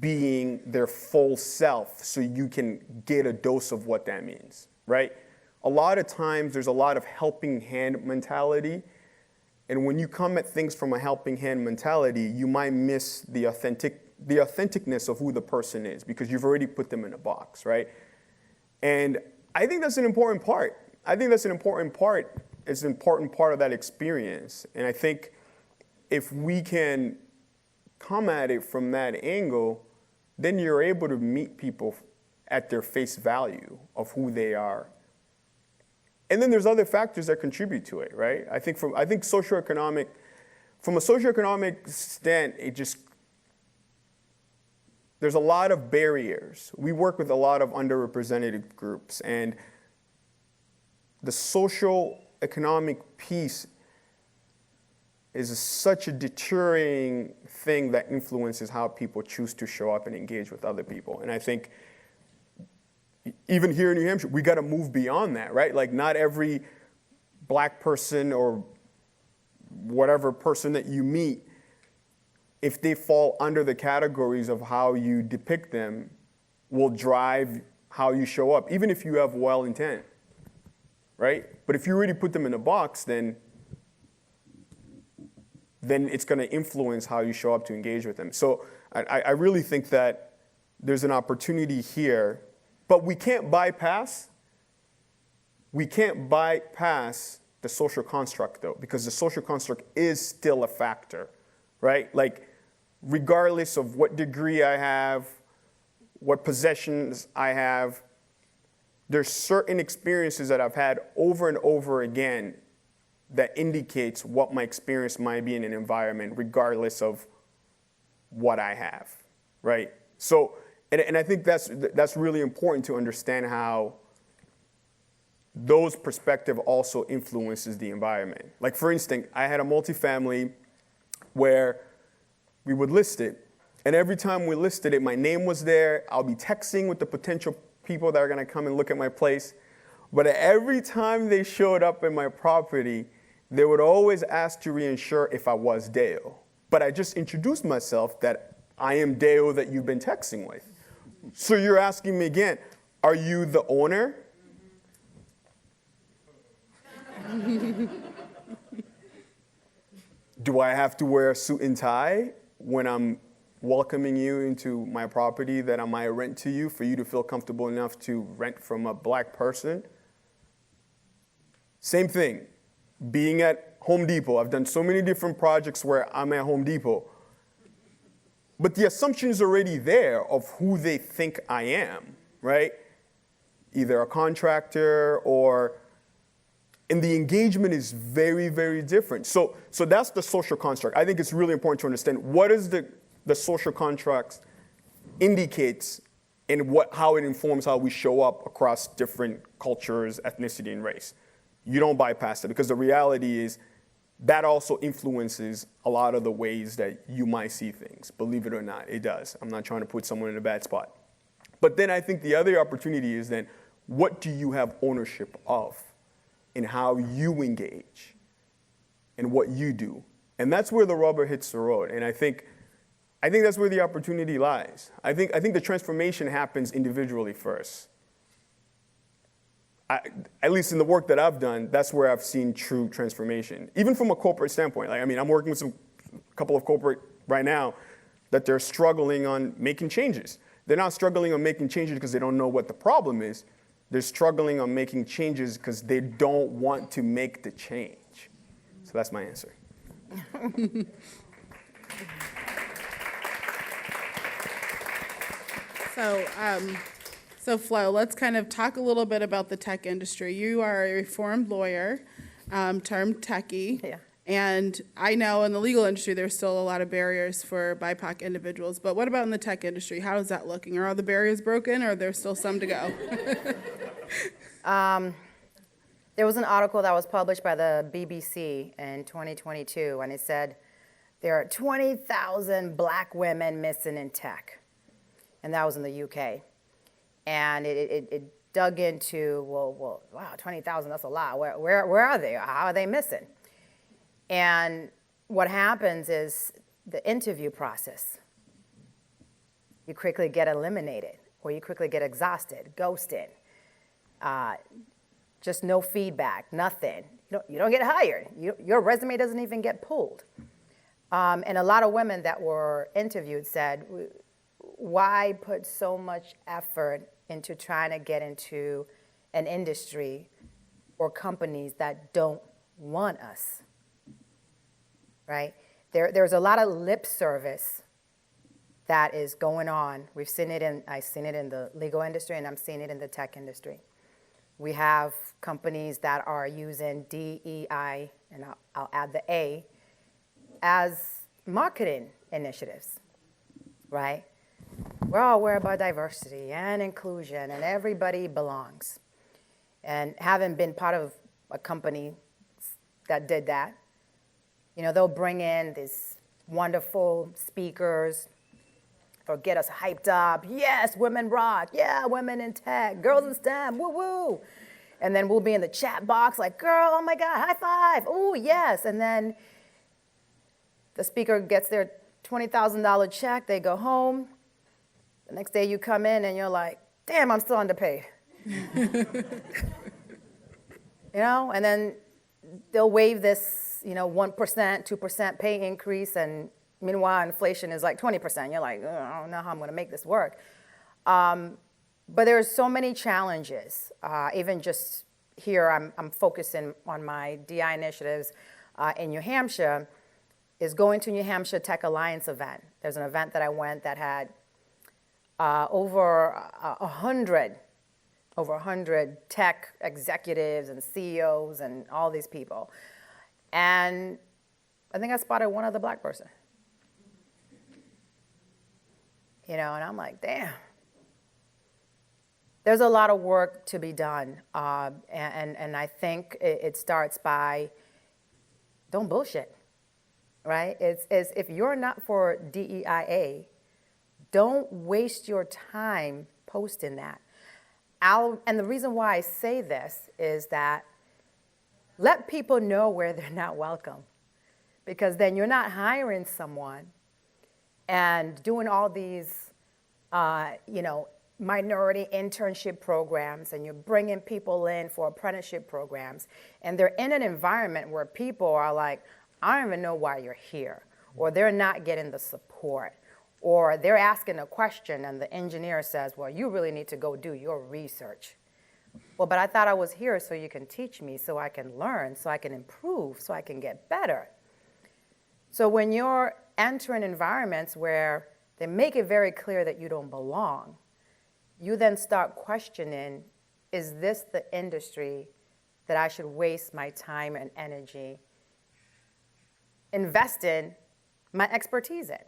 being their full self so you can get a dose of what that means, right? A lot of times there's a lot of helping hand mentality. And when you come at things from a helping hand mentality, you might miss the authenticness of who the person is because you've already put them in a box, right? And I think that's an important part. It's an important part of that experience. And I think if we can come at it from that angle, then you're able to meet people at their face value of who they are. And then there's other factors that contribute to it, right? I think from a socioeconomic stand, there's a lot of barriers. We work with a lot of underrepresented groups, and the social economic piece is such a deterring thing that influences how people choose to show up and engage with other people. And I think even here in New Hampshire, we got to move beyond that, right? Like not every black person or whatever person that you meet, if they fall under the categories of how you depict them, will drive how you show up, even if you have well intent, right? But if you already put them in a box, then it's going to influence how you show up to engage with them. So I really think that there's an opportunity here, but we can't bypass the social construct, though, because the social construct is still a factor, right? Like, regardless of what degree I have, what possessions I have, there's certain experiences that I've had over and over again that indicates what my experience might be in an environment, regardless of what I have, right? So, and I think that's really important to understand how those perspective also influences the environment. Like, for instance, I had a multifamily where we would list it, and every time we listed it, my name was there. I'll be texting with the potential people that are going to come and look at my place. But every time they showed up in my property, they would always ask to reinsure if I was Deo. But I just introduced myself that I am Deo that you've been texting with. So you're asking me again, are you the owner? Do I have to wear a suit and tie when I'm welcoming you into my property that I might rent to you for you to feel comfortable enough to rent from a black person? Same thing, being at Home Depot. I've done so many different projects where I'm at Home Depot. But the assumption is already there of who they think I am, right? Either a contractor or, and the engagement is very, very different. So that's the social construct. I think it's really important to understand what is the social contract indicates and how it informs how we show up across different cultures, ethnicity, and race. You don't bypass it, because the reality is that also influences a lot of the ways that you might see things. Believe it or not, it does. I'm not trying to put someone in a bad spot. But then I think the other opportunity is then, what do you have ownership of in how you engage and what you do? And that's where the rubber hits the road. And I think that's where the opportunity lies. I think the transformation happens individually first. At least in the work that I've done, that's where I've seen true transformation. Even from a corporate standpoint. I'm working with a couple of corporate right now that they're struggling on making changes. They're not struggling on making changes because they don't know what the problem is. They're struggling on making changes because they don't want to make the change. So that's my answer. So Flo, let's kind of talk a little bit about the tech industry. You are a reformed lawyer, termed techie. Yeah. And I know in the legal industry, there's still a lot of barriers for BIPOC individuals. But what about in the tech industry? How is that looking? Are all the barriers broken, or are there still some to go? There was an article that was published by the BBC in 2022, and it said there are 20,000 black women missing in tech. And that was in the UK. And it dug into, well, wow, 20,000, that's a lot. Where are they? How are they missing? And what happens is the interview process. You quickly get eliminated, or you quickly get exhausted, ghosted. Just no feedback, nothing. You don't get hired. Your resume doesn't even get pulled. And a lot of women that were interviewed said, why put so much effort into trying to get into an industry or companies that don't want us, right? There's a lot of lip service that is going on. I've seen it in the legal industry, and I'm seeing it in the tech industry. We have companies that are using DEI, and I'll add the A, as marketing initiatives, right? We're all aware about diversity and inclusion, and everybody belongs. And having been part of a company that did that, they'll bring in these wonderful speakers, or get us hyped up. Yes, women rock. Yeah, women in tech. Girls in STEM. Woo woo. And then we'll be in the chat box like, girl, oh my God, high five. Oh yes. And then the speaker gets their $20,000 check. They go home. The next day you come in and you're like, damn, I'm still underpaid. And then they'll waive this, 1%, 2% pay increase, and meanwhile, inflation is like 20%. You're like, I don't know how I'm going to make this work. But there's so many challenges. Even just here, I'm focusing on my DI initiatives in New Hampshire, is going to New Hampshire Tech Alliance event. There's an event that I went that had over 100 tech executives and CEOs and all these people. And I think I spotted one other black person. And I'm like, damn. There's a lot of work to be done. And I think it starts by, don't bullshit, right? It's if you're not for DEIA, don't waste your time posting that. And the reason why I say this is that let people know where they're not welcome, because then you're not hiring someone and doing all these, minority internship programs, and you're bringing people in for apprenticeship programs, and they're in an environment where people are like, I don't even know why you're here, or they're not getting the support, or they're asking a question and the engineer says, well, you really need to go do your research. Well, but I thought I was here so you can teach me, so I can learn, so I can improve, so I can get better. So when you're entering environments where they make it very clear that you don't belong, you then start questioning, is this the industry that I should waste my time and energy investing my expertise in?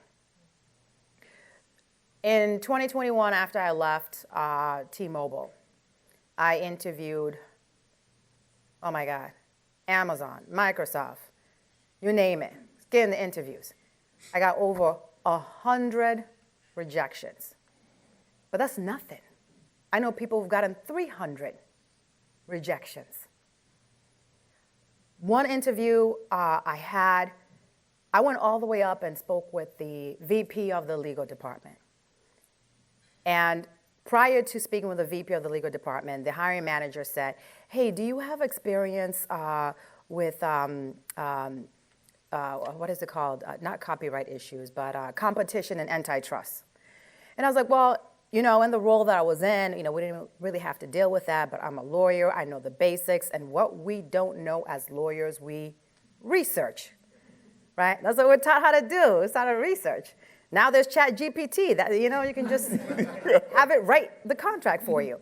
In 2021, after I left T-Mobile, I interviewed, oh my God, Amazon, Microsoft, you name it, getting the interviews. I got over 100 rejections. But that's nothing. I know people who've gotten 300 rejections. One interview I went all the way up and spoke with the VP of the legal department. And prior to speaking with the VP of the legal department, the hiring manager said, hey, do you have experience with, what is it called? Not copyright issues, but competition and antitrust. And I was like, well, in the role that I was in, we didn't really have to deal with that, but I'm a lawyer, I know the basics, and what we don't know as lawyers, we research, right? That's what we're taught how to do, it's how to research. Now there's ChatGPT, that, you can just have it write the contract for you.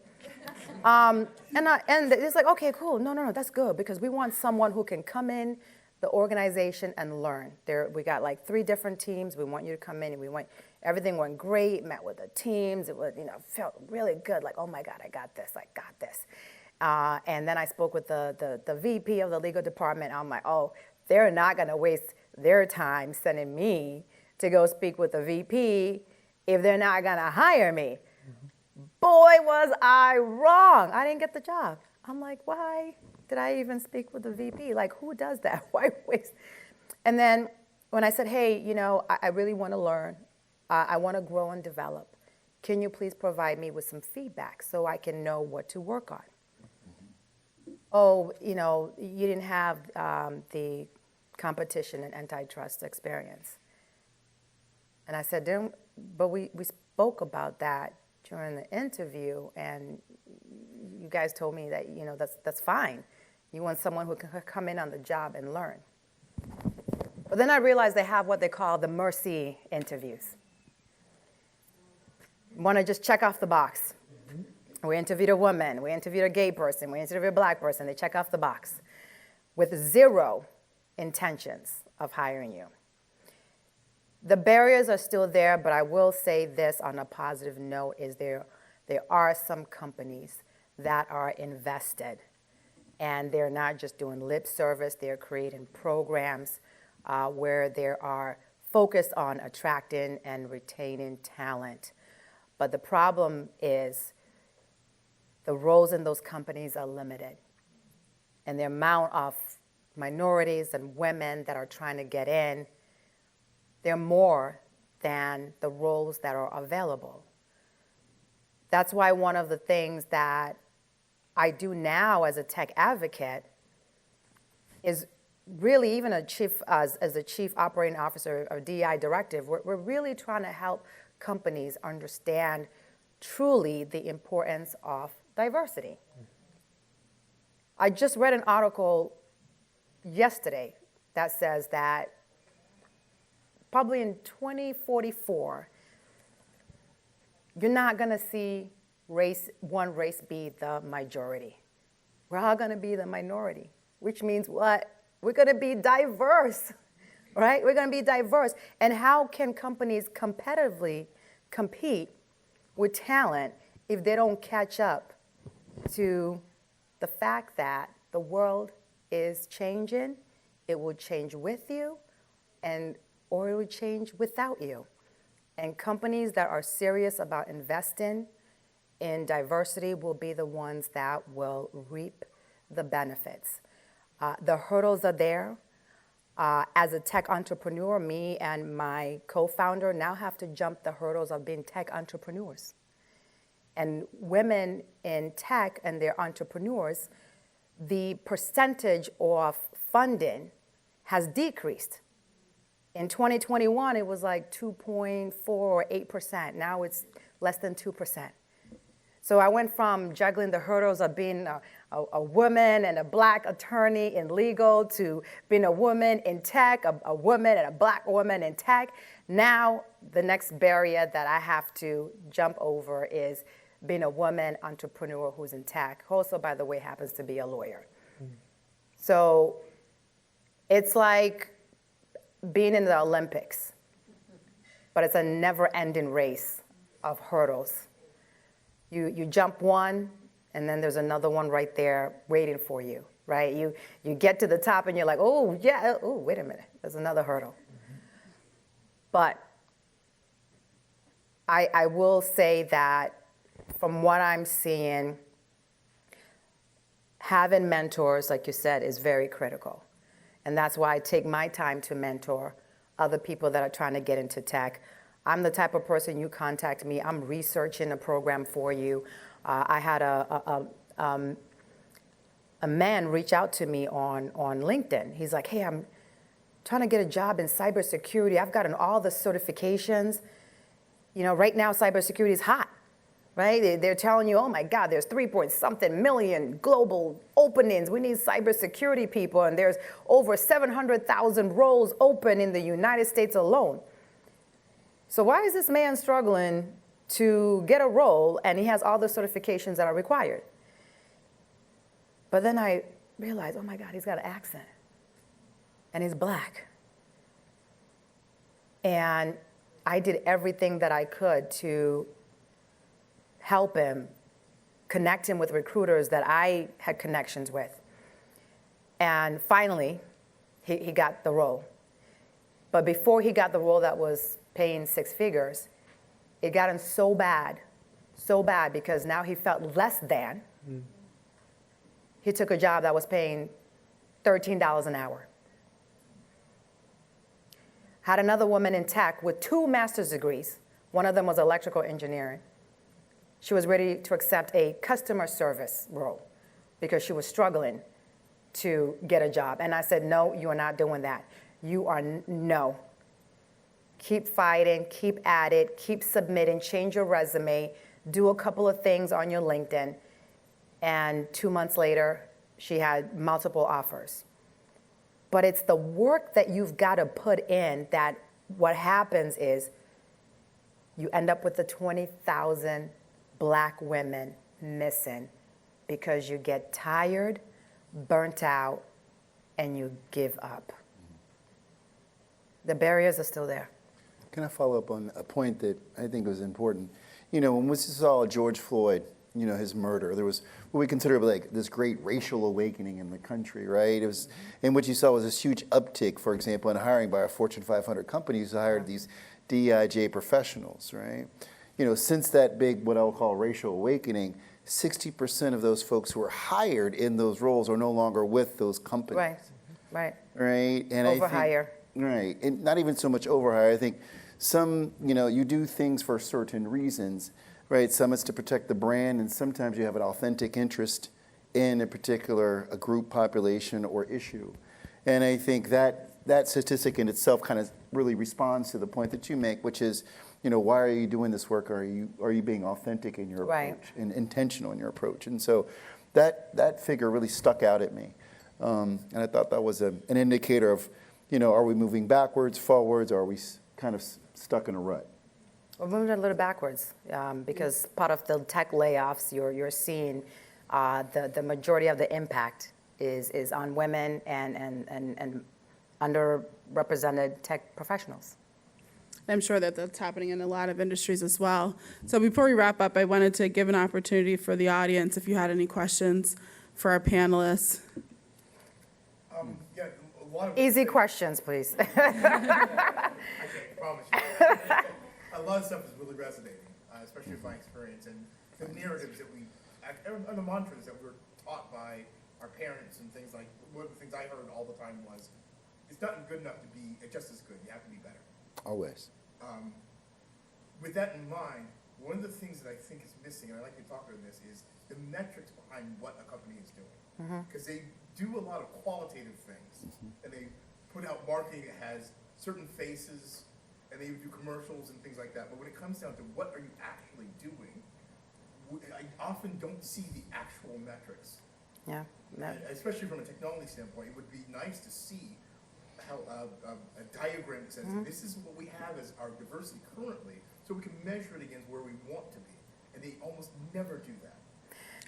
And it's like, okay, cool, no, that's good, because we want someone who can come in the organization and learn. We got like 3 different teams, we want you to come in, and everything went great, met with the teams, it was, felt really good, like, oh my God, I got this. And then I spoke with the VP of the legal department. I'm like, oh, they're not gonna waste their time sending me to go speak with the VP if they're not gonna hire me. Mm-hmm. Boy, was I wrong. I didn't get the job. I'm like, why did I even speak with the VP? Like, who does that? Why waste? And then when I said, hey, I really wanna learn, I wanna grow and develop, can you please provide me with some feedback so I can know what to work on? Oh, you didn't have the competition and antitrust experience. And I said, but we spoke about that during the interview, and you guys told me that, that's fine. You want someone who can come in on the job and learn. But then I realized they have what they call the mercy interviews. Want to just check off the box. We interviewed a woman, we interviewed a gay person, we interviewed a black person, they check off the box with 0 intentions of hiring you. The barriers are still there, but I will say this on a positive note, is there are some companies that are invested, and they're not just doing lip service, they're creating programs where they are focused on attracting and retaining talent. But the problem is the roles in those companies are limited, and the amount of minorities and women that are trying to get in, they're more than the roles that are available. That's why one of the things that I do now as a tech advocate is really, even as a chief operating officer or DEI directive, we're really trying to help companies understand truly the importance of diversity. I just read an article yesterday that says that probably in 2044, you're not gonna see one race be the majority. We're all gonna be the minority, which means what? We're gonna be diverse, right? We're gonna be diverse. And how can companies competitively compete with talent if they don't catch up to the fact that the world is changing? It will change with you, or it will change without you. And companies that are serious about investing in diversity will be the ones that will reap the benefits. The hurdles are there. As a tech entrepreneur, me and my co-founder now have to jump the hurdles of being tech entrepreneurs. And women in tech and their entrepreneurs, the percentage of funding has decreased. In 2021, it was like 2.4 or 8%. Now it's less than 2%. So I went from juggling the hurdles of being a woman and a black attorney in legal to being a woman in tech, a woman and a black woman in tech. Now the next barrier that I have to jump over is being a woman entrepreneur who's in tech, who also, by the way, happens to be a lawyer. So it's like being in the Olympics, but it's a never-ending race of hurdles. You jump one, and then there's another one right there waiting for you, right? You get to the top, and you're like, oh, yeah, oh, wait a minute, there's another hurdle. But I will say that from what I'm seeing, having mentors, like you said, is very critical. And that's why I take my time to mentor other people that are trying to get into tech. I'm the type of person, you contact me, I'm researching a program for you. I had a man reach out to me on LinkedIn. He's like, hey, I'm trying to get a job in cybersecurity. I've gotten all the certifications. You know, right now cybersecurity is hot, right? They're telling you, oh my God, there's 3-point-something million global openings. We need cybersecurity people, and there's over 700,000 roles open in the United States alone. So why is this man struggling to get a role and he has all the certifications that are required? But then I realized, oh my God, he's got an accent and he's black. And I did everything that I could to help him, connect him with recruiters that I had connections with. And finally, he got the role. But before he got the role that was paying 6 figures, it got him so bad because now he felt less than. He took a job that was paying $13 an hour. Had another woman in tech with 2 master's degrees. One of them was electrical engineering. She was ready to accept a customer service role because she was struggling to get a job. And I said, no, you are not doing that. You are, no. Keep fighting, keep at it, keep submitting, change your resume, do a couple of things on your LinkedIn. And 2 months later, she had multiple offers. But it's the work that you've got to put in that what happens is you end up with the 20,000 black women missing because you get tired, burnt out, and you give up. The barriers are still there. Can I follow up on a point that I think was important? You know, when we saw George Floyd, you know, his murder, there was what we consider like this great racial awakening in the country, right? It was, and what you saw was this huge uptick, for example, in hiring by our Fortune 500 companies who hired these DEI professionals, right? You know, since that big, what I'll call racial awakening, 60% of those folks who were hired in those roles are no longer with those companies. Right, right. Right? And Overhire. Right, and not even so much overhire. I think some, you know, you do things for certain reasons, right? Some it's to protect the brand, and sometimes you have an authentic interest in a particular group, population, or issue. And I think that statistic in itself kind of really responds to the point that you make, which is, you know, why are you doing this work? Are you being authentic in your approach and intentional in your approach? And so that figure really stuck out at me, and I thought that was an indicator of, you know, are we moving backwards, forwards, or are we kind of stuck in a rut? We're moving a little backwards because part of the tech layoffs, you're seeing the majority of the impact is on women and underrepresented tech professionals. I'm sure that that's happening in a lot of industries as well. So before we wrap up, I wanted to give an opportunity for the audience if you had any questions for our panelists. Yeah, a lot of Easy questions, please. I can't promise you. A lot of stuff is really resonating, especially with my experience. And the narratives that and the mantras that we're taught by our parents and things like, one of the things I heard all the time was, it's not good enough to be just as good, you have to be better. Always. With that in mind, one of the things that I think is missing, and I like to talk about this, is the metrics behind what a company is doing. Because they do a lot of qualitative things, and they put out marketing that has certain faces, and they do commercials and things like that. But when it comes down to what are you actually doing, I often don't see the actual metrics. Yeah. And especially from a technology standpoint, it would be nice to see how a diagram that says this is what we have as our diversity currently, so we can measure it against where we want to be. And they almost never do that.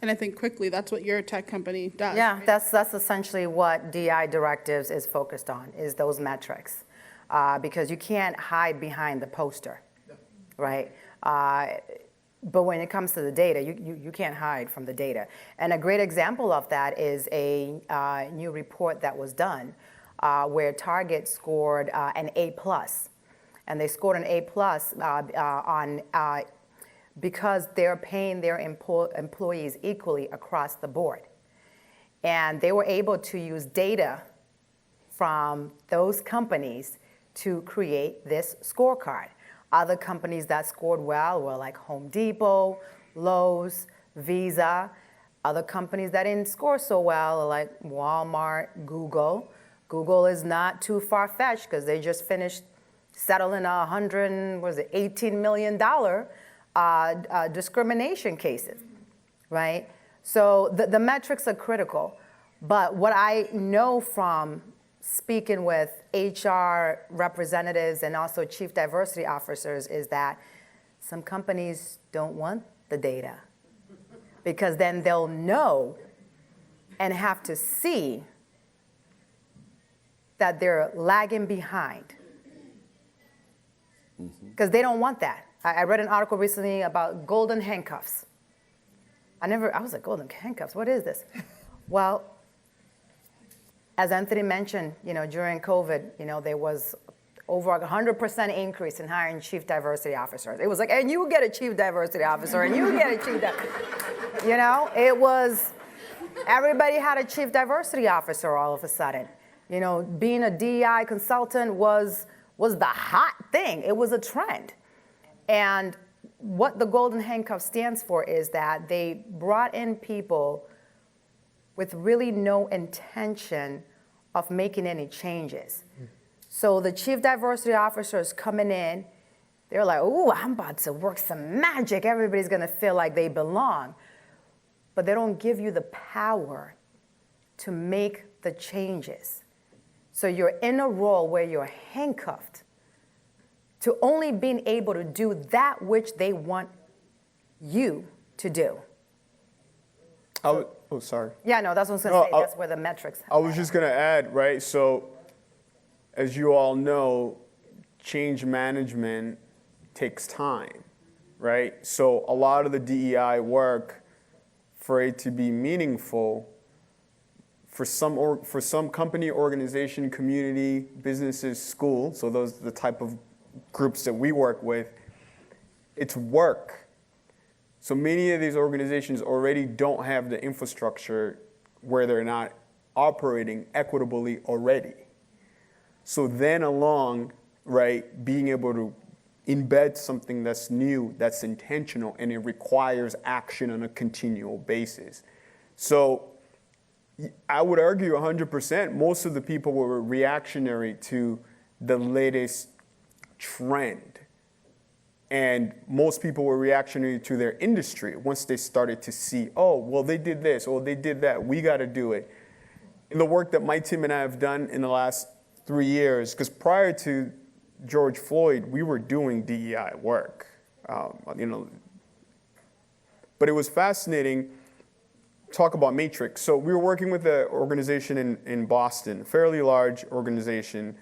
And I think quickly, that's what your tech company does. Yeah, right? that's essentially what DI directives is focused on, is those metrics. Because you can't hide behind the poster, right? But when it comes to the data, you can't hide from the data. And a great example of that is a new report that was done where Target scored an A+. And they scored an A+ because they're paying their employees equally across the board. And they were able to use data from those companies to create this scorecard. Other companies that scored well were like Home Depot, Lowe's, Visa. Other companies that didn't score so well are like Walmart, Google. Google is not too far-fetched because they just finished settling $18 million discrimination cases, right? So the metrics are critical. But what I know from speaking with HR representatives and also chief diversity officers is that some companies don't want the data because then they'll know and have to see that they're lagging behind because they don't want that. I read an article recently about golden handcuffs. I was like, golden handcuffs, what is this? Well, as Anthony mentioned, during COVID, there was over 100% increase in hiring chief diversity officers. It was like, and you get a chief diversity officer, and you get a chief it was, everybody had a chief diversity officer all of a sudden. Being a DEI consultant was the hot thing. It was a trend. And what the golden handcuff stands for is that they brought in people with really no intention of making any changes. So the chief diversity officers coming in, they're like, ooh, I'm about to work some magic. Everybody's gonna feel like they belong. But they don't give you the power to make the changes. So you're in a role where you're handcuffed to only being able to do that which they want you to do. Sorry. Yeah, no, that's what I was going to say. That's where the metrics. I was just going to add, right? So, as you all know, change management takes time, right? So, a lot of the DEI work, for it to be meaningful, for some company, organization, community, businesses, school, so those are the type of groups that we work with, it's work. So many of these organizations already don't have the infrastructure where they're not operating equitably already. So then along, right, being able to embed something that's new, that's intentional, and it requires action on a continual basis. So I would argue 100%, most of the people were reactionary to the latest trend. And most people were reactionary to their industry once they started to see, oh, well, they did this, or they did that, we got to do it. In the work that my team and I have done in the last 3 years, because prior to George Floyd, we were doing DEI work, but it was fascinating. Talk about matrix. So we were working with an organization in Boston, fairly large organization,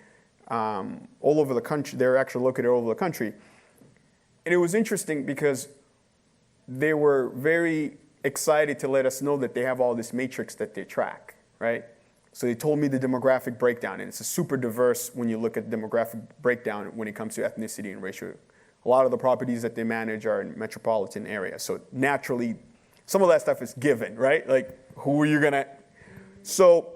all over the country. They're actually located all over the country. And it was interesting because they were very excited to let us know that they have all this matrix that they track, right? So they told me the demographic breakdown, and it's a super diverse when you look at demographic breakdown when it comes to ethnicity and racial a lot of the properties that they manage are in metropolitan areas. So naturally, some of that stuff is given, right? Like, who are you gonna? So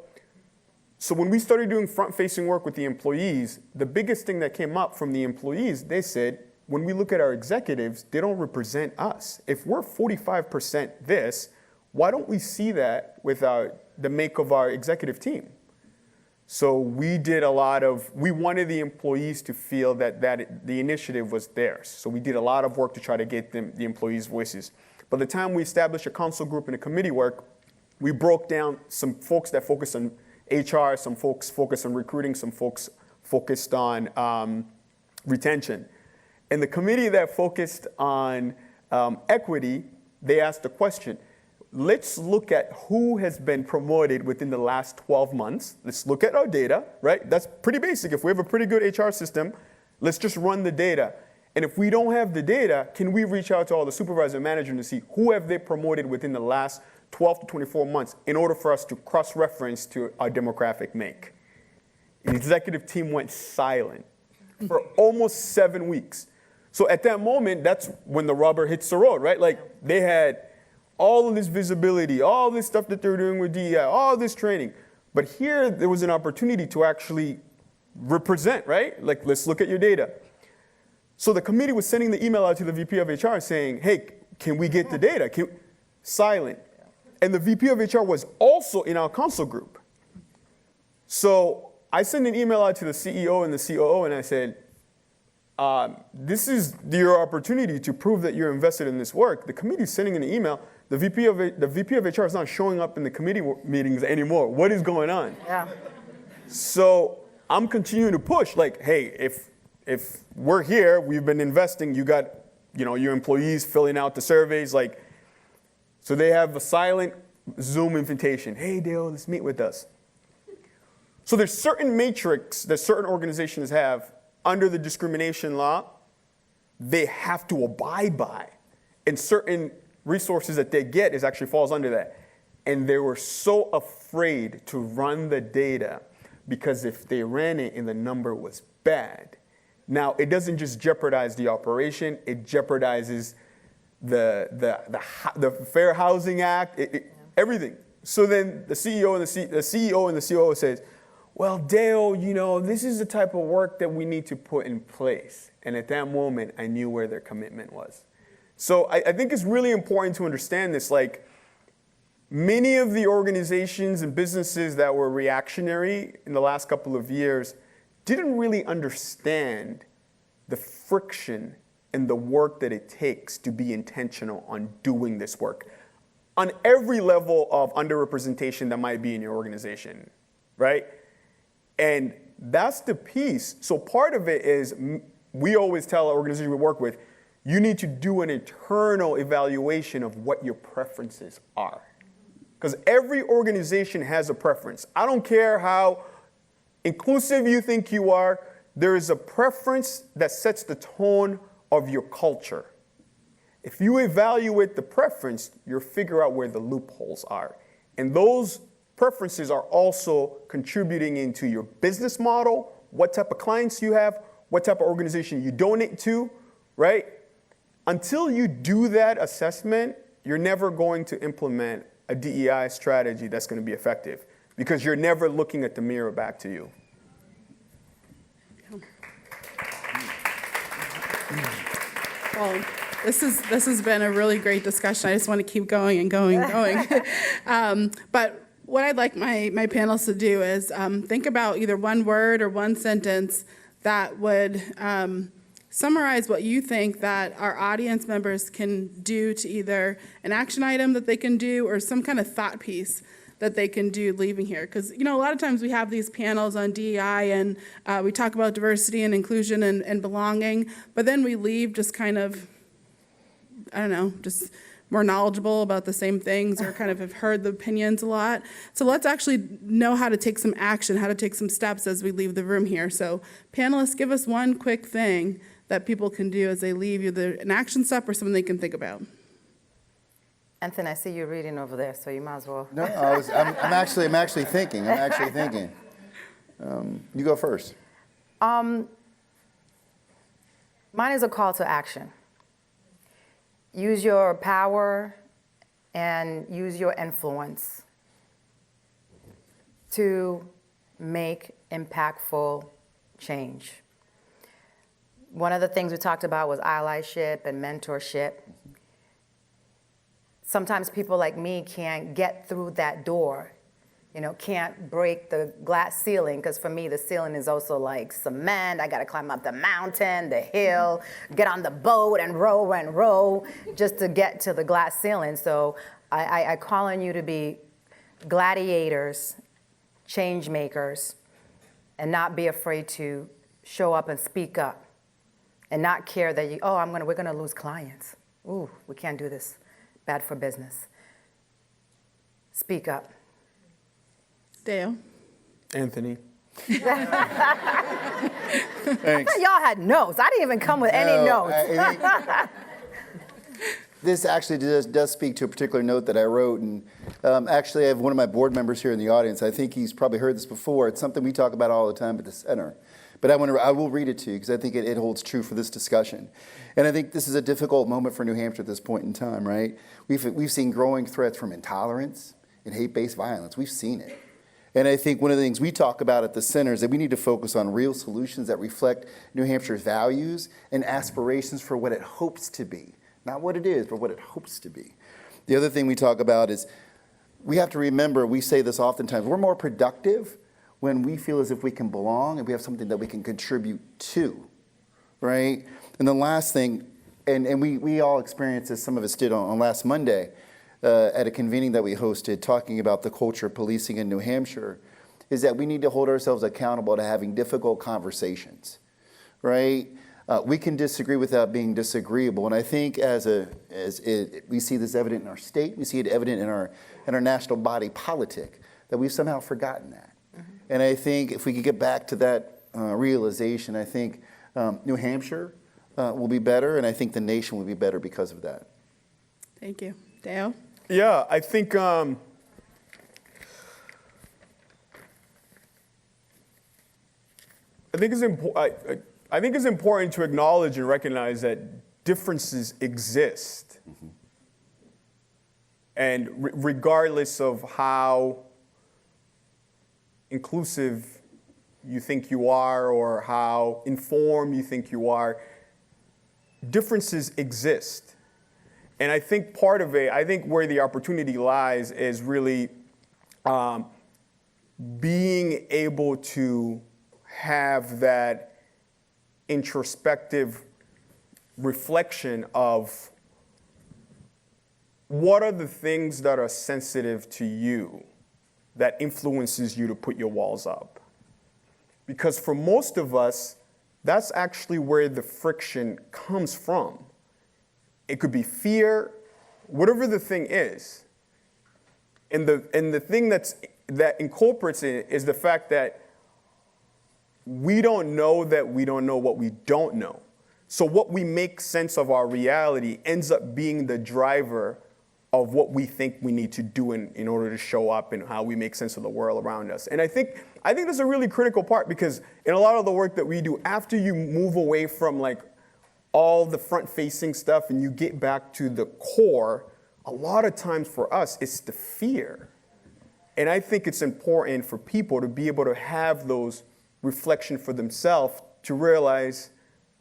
when we started doing front-facing work with the employees, the biggest thing that came up from the employees, they said, when we look at our executives, they don't represent us. If we're 45% this, why don't we see that with the make of our executive team? So we wanted the employees to feel that the initiative was theirs. So we did a lot of work to try to get the employees' voices. By the time we established a council group and a committee work, we broke down some folks that focused on HR, some folks focused on recruiting, some folks focused on retention. And the committee that focused on equity, they asked the question, let's look at who has been promoted within the last 12 months. Let's look at our data, right? That's pretty basic. If we have a pretty good HR system, let's just run the data. And if we don't have the data, can we reach out to all the supervisor and managers to see who have they promoted within the last 12 to 24 months in order for us to cross-reference to our demographic make? The executive team went silent for almost 7 weeks. So at that moment, that's when the rubber hits the road, right? Like, they had all of this visibility, all this stuff that they're doing with DEI, all this training. But here, there was an opportunity to actually represent, right? Like, let's look at your data. So the committee was sending the email out to the VP of HR saying, hey, can we get the data? Silent. And the VP of HR was also in our council group. So I sent an email out to the CEO and the COO, and I said, this is your opportunity to prove that you're invested in this work. The committee is sending an email. The VP of HR is not showing up in the committee meetings anymore. What is going on? Yeah. So I'm continuing to push, like, hey, if we're here, we've been investing, you got, your employees filling out the surveys, like, so they have a silent Zoom invitation. Hey, Dale, let's meet with us. So there's certain matrix that certain organizations have under the discrimination law they have to abide by. And certain resources that they get actually falls under that. And they were so afraid to run the data because if they ran it and the number was bad, now it doesn't just jeopardize the operation, it jeopardizes the Fair Housing Act, everything. So then the CEO and the COO says, well, Dale, this is the type of work that we need to put in place. And at that moment, I knew where their commitment was. So I think it's really important to understand this. Like, many of the organizations and businesses that were reactionary in the last couple of years didn't really understand the friction and the work that it takes to be intentional on doing this work on every level of underrepresentation that might be in your organization, right? And that's the piece. So part of it is, we always tell our organization we work with, you need to do an internal evaluation of what your preferences are. Because every organization has a preference. I don't care how inclusive you think you are, there is a preference that sets the tone of your culture. If you evaluate the preference, you'll figure out where the loopholes are. And those preferences are also contributing into your business model, what type of clients you have, what type of organization you donate to, right? Until you do that assessment, you're never going to implement a DEI strategy that's going to be effective because you're never looking at the mirror back to you. Well, this has been a really great discussion. I just want to keep going and going and going. But what I'd like my panelists to do is think about either one word or one sentence that would summarize what you think that our audience members can do to either an action item that they can do or some kind of thought piece that they can do leaving here. Because, a lot of times we have these panels on DEI and we talk about diversity and inclusion and belonging, but then we leave just kind of, just more knowledgeable about the same things or kind of have heard the opinions a lot. So let's actually know how to take some action, how to take some steps as we leave the room here. So panelists, give us one quick thing that people can do as they leave, either an action step or something they can think about. Anthony, I see you reading over there, so you might as well. No, I'm actually thinking. You go first. Mine is a call to action. Use your power and use your influence to make impactful change. One of the things we talked about was allyship and mentorship. Sometimes people like me can't get through that door, can't break the glass ceiling, because for me, the ceiling is also like cement. I got to climb up the mountain, the hill, get on the boat and row just to get to the glass ceiling. So I call on you to be gladiators, change makers, and not be afraid to show up and speak up and not care that we're going to lose clients. Ooh, we can't do this. Bad for business. Speak up. Dale. Anthony. Thanks. Y'all had notes. I didn't even come with any notes. I think this actually does speak to a particular note that I wrote. And actually, I have one of my board members here in the audience. I think he's probably heard this before. It's something we talk about all the time at the center. But I will read it to you because I think it holds true for this discussion. And I think this is a difficult moment for New Hampshire at this point in time, right? We've seen growing threats from intolerance and hate-based violence. We've seen it. And I think one of the things we talk about at the center is that we need to focus on real solutions that reflect New Hampshire's values and aspirations for what it hopes to be. Not what it is, but what it hopes to be. The other thing we talk about is we have to remember, we say this oftentimes, we're more productive when we feel as if we can belong and we have something that we can contribute to, right? And the last thing, and we all experienced this, some of us did on last Monday, at a convening that we hosted talking about the culture of policing in New Hampshire, is that we need to hold ourselves accountable to having difficult conversations, right? We can disagree without being disagreeable, and I think we see this evident in our state, we see it evident in our national body politic, that we've somehow forgotten that. Mm-hmm. And I think if we could get back to that realization, I think New Hampshire will be better, and I think the nation will be better because of that. Thank you. Dale? Yeah, I think it's important to acknowledge and recognize that differences exist. Mm-hmm. And regardless of how inclusive you think you are or how informed you think you are, differences exist. And I think part of it, where the opportunity lies is really being able to have that introspective reflection of what are the things that are sensitive to you that influences you to put your walls up. Because for most of us, that's actually where the friction comes from. It could be fear, whatever the thing is. And the thing that incorporates it is the fact that we don't know what we don't know. So what we make sense of our reality ends up being the driver of what we think we need to do in order to show up and how we make sense of the world around us. And I think that's a really critical part, because in a lot of the work that we do, after you move away from like all the front-facing stuff and you get back to the core, a lot of times for us, it's the fear. And I think it's important for people to be able to have those reflections for themselves to realize,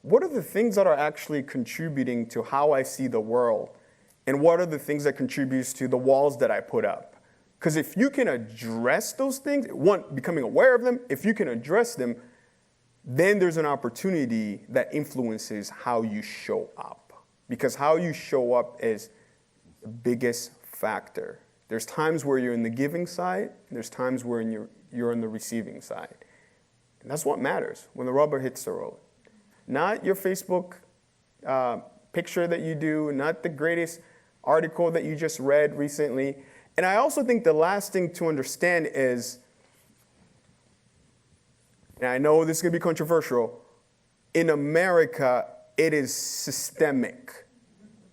what are the things that are actually contributing to how I see the world? And what are the things that contributes to the walls that I put up? Because if you can address those things, one, becoming aware of them, if you can address them, then there's an opportunity that influences how you show up. Because how you show up is the biggest factor. There's times where you're in the giving side, and there's times where you're on the receiving side. And that's what matters when the rubber hits the road. Not your Facebook picture that you do, not the greatest article that you just read recently. And I also think the last thing to understand is, and I know this is going to be controversial, in America, it is systemic.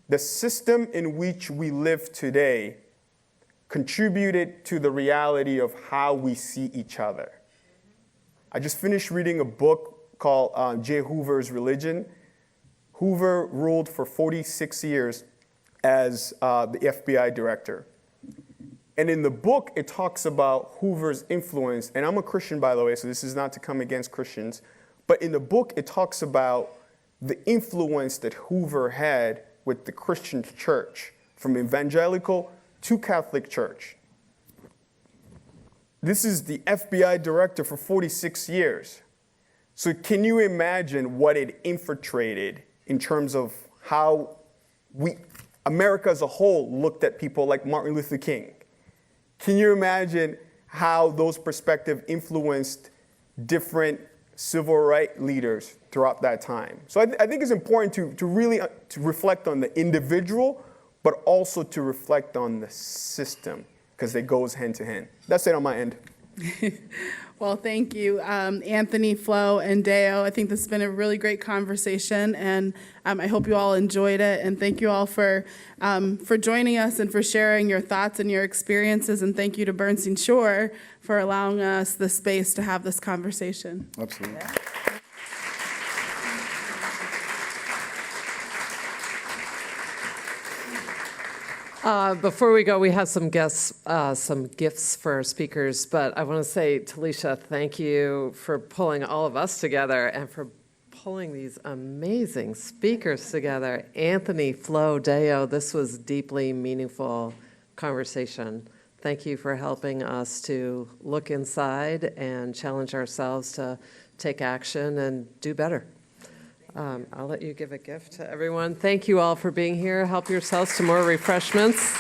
The system in which we live today contributed to the reality of how we see each other. I just finished reading a book called J. Hoover's Religion. Hoover ruled for 46 years as the FBI director. And in the book, it talks about Hoover's influence. And I'm a Christian, by the way, so this is not to come against Christians. But in the book, it talks about the influence that Hoover had with the Christian church, from evangelical to Catholic church. This is the FBI director for 46 years. So can you imagine what it infiltrated in terms of how America as a whole looked at people like Martin Luther King? Can you imagine how those perspectives influenced different civil rights leaders throughout that time? So I think it's important to really to reflect on the individual, but also to reflect on the system, because it goes hand to hand. That's it on my end. Well, thank you, Anthony, Flo, and Deo. I think this has been a really great conversation, and I hope you all enjoyed it. And thank you all for joining us and for sharing your thoughts and your experiences. And thank you to Bernstein Shur for allowing us the space to have this conversation. Absolutely. Before we go, we have some gifts for our speakers, but I want to say, Talisha, thank you for pulling all of us together and for pulling these amazing speakers together. Anthony, Flo, Deo, this was deeply meaningful conversation. Thank you for helping us to look inside and challenge ourselves to take action and do better. I'll let you give a gift to everyone. Thank you all for being here. Help yourselves to more refreshments.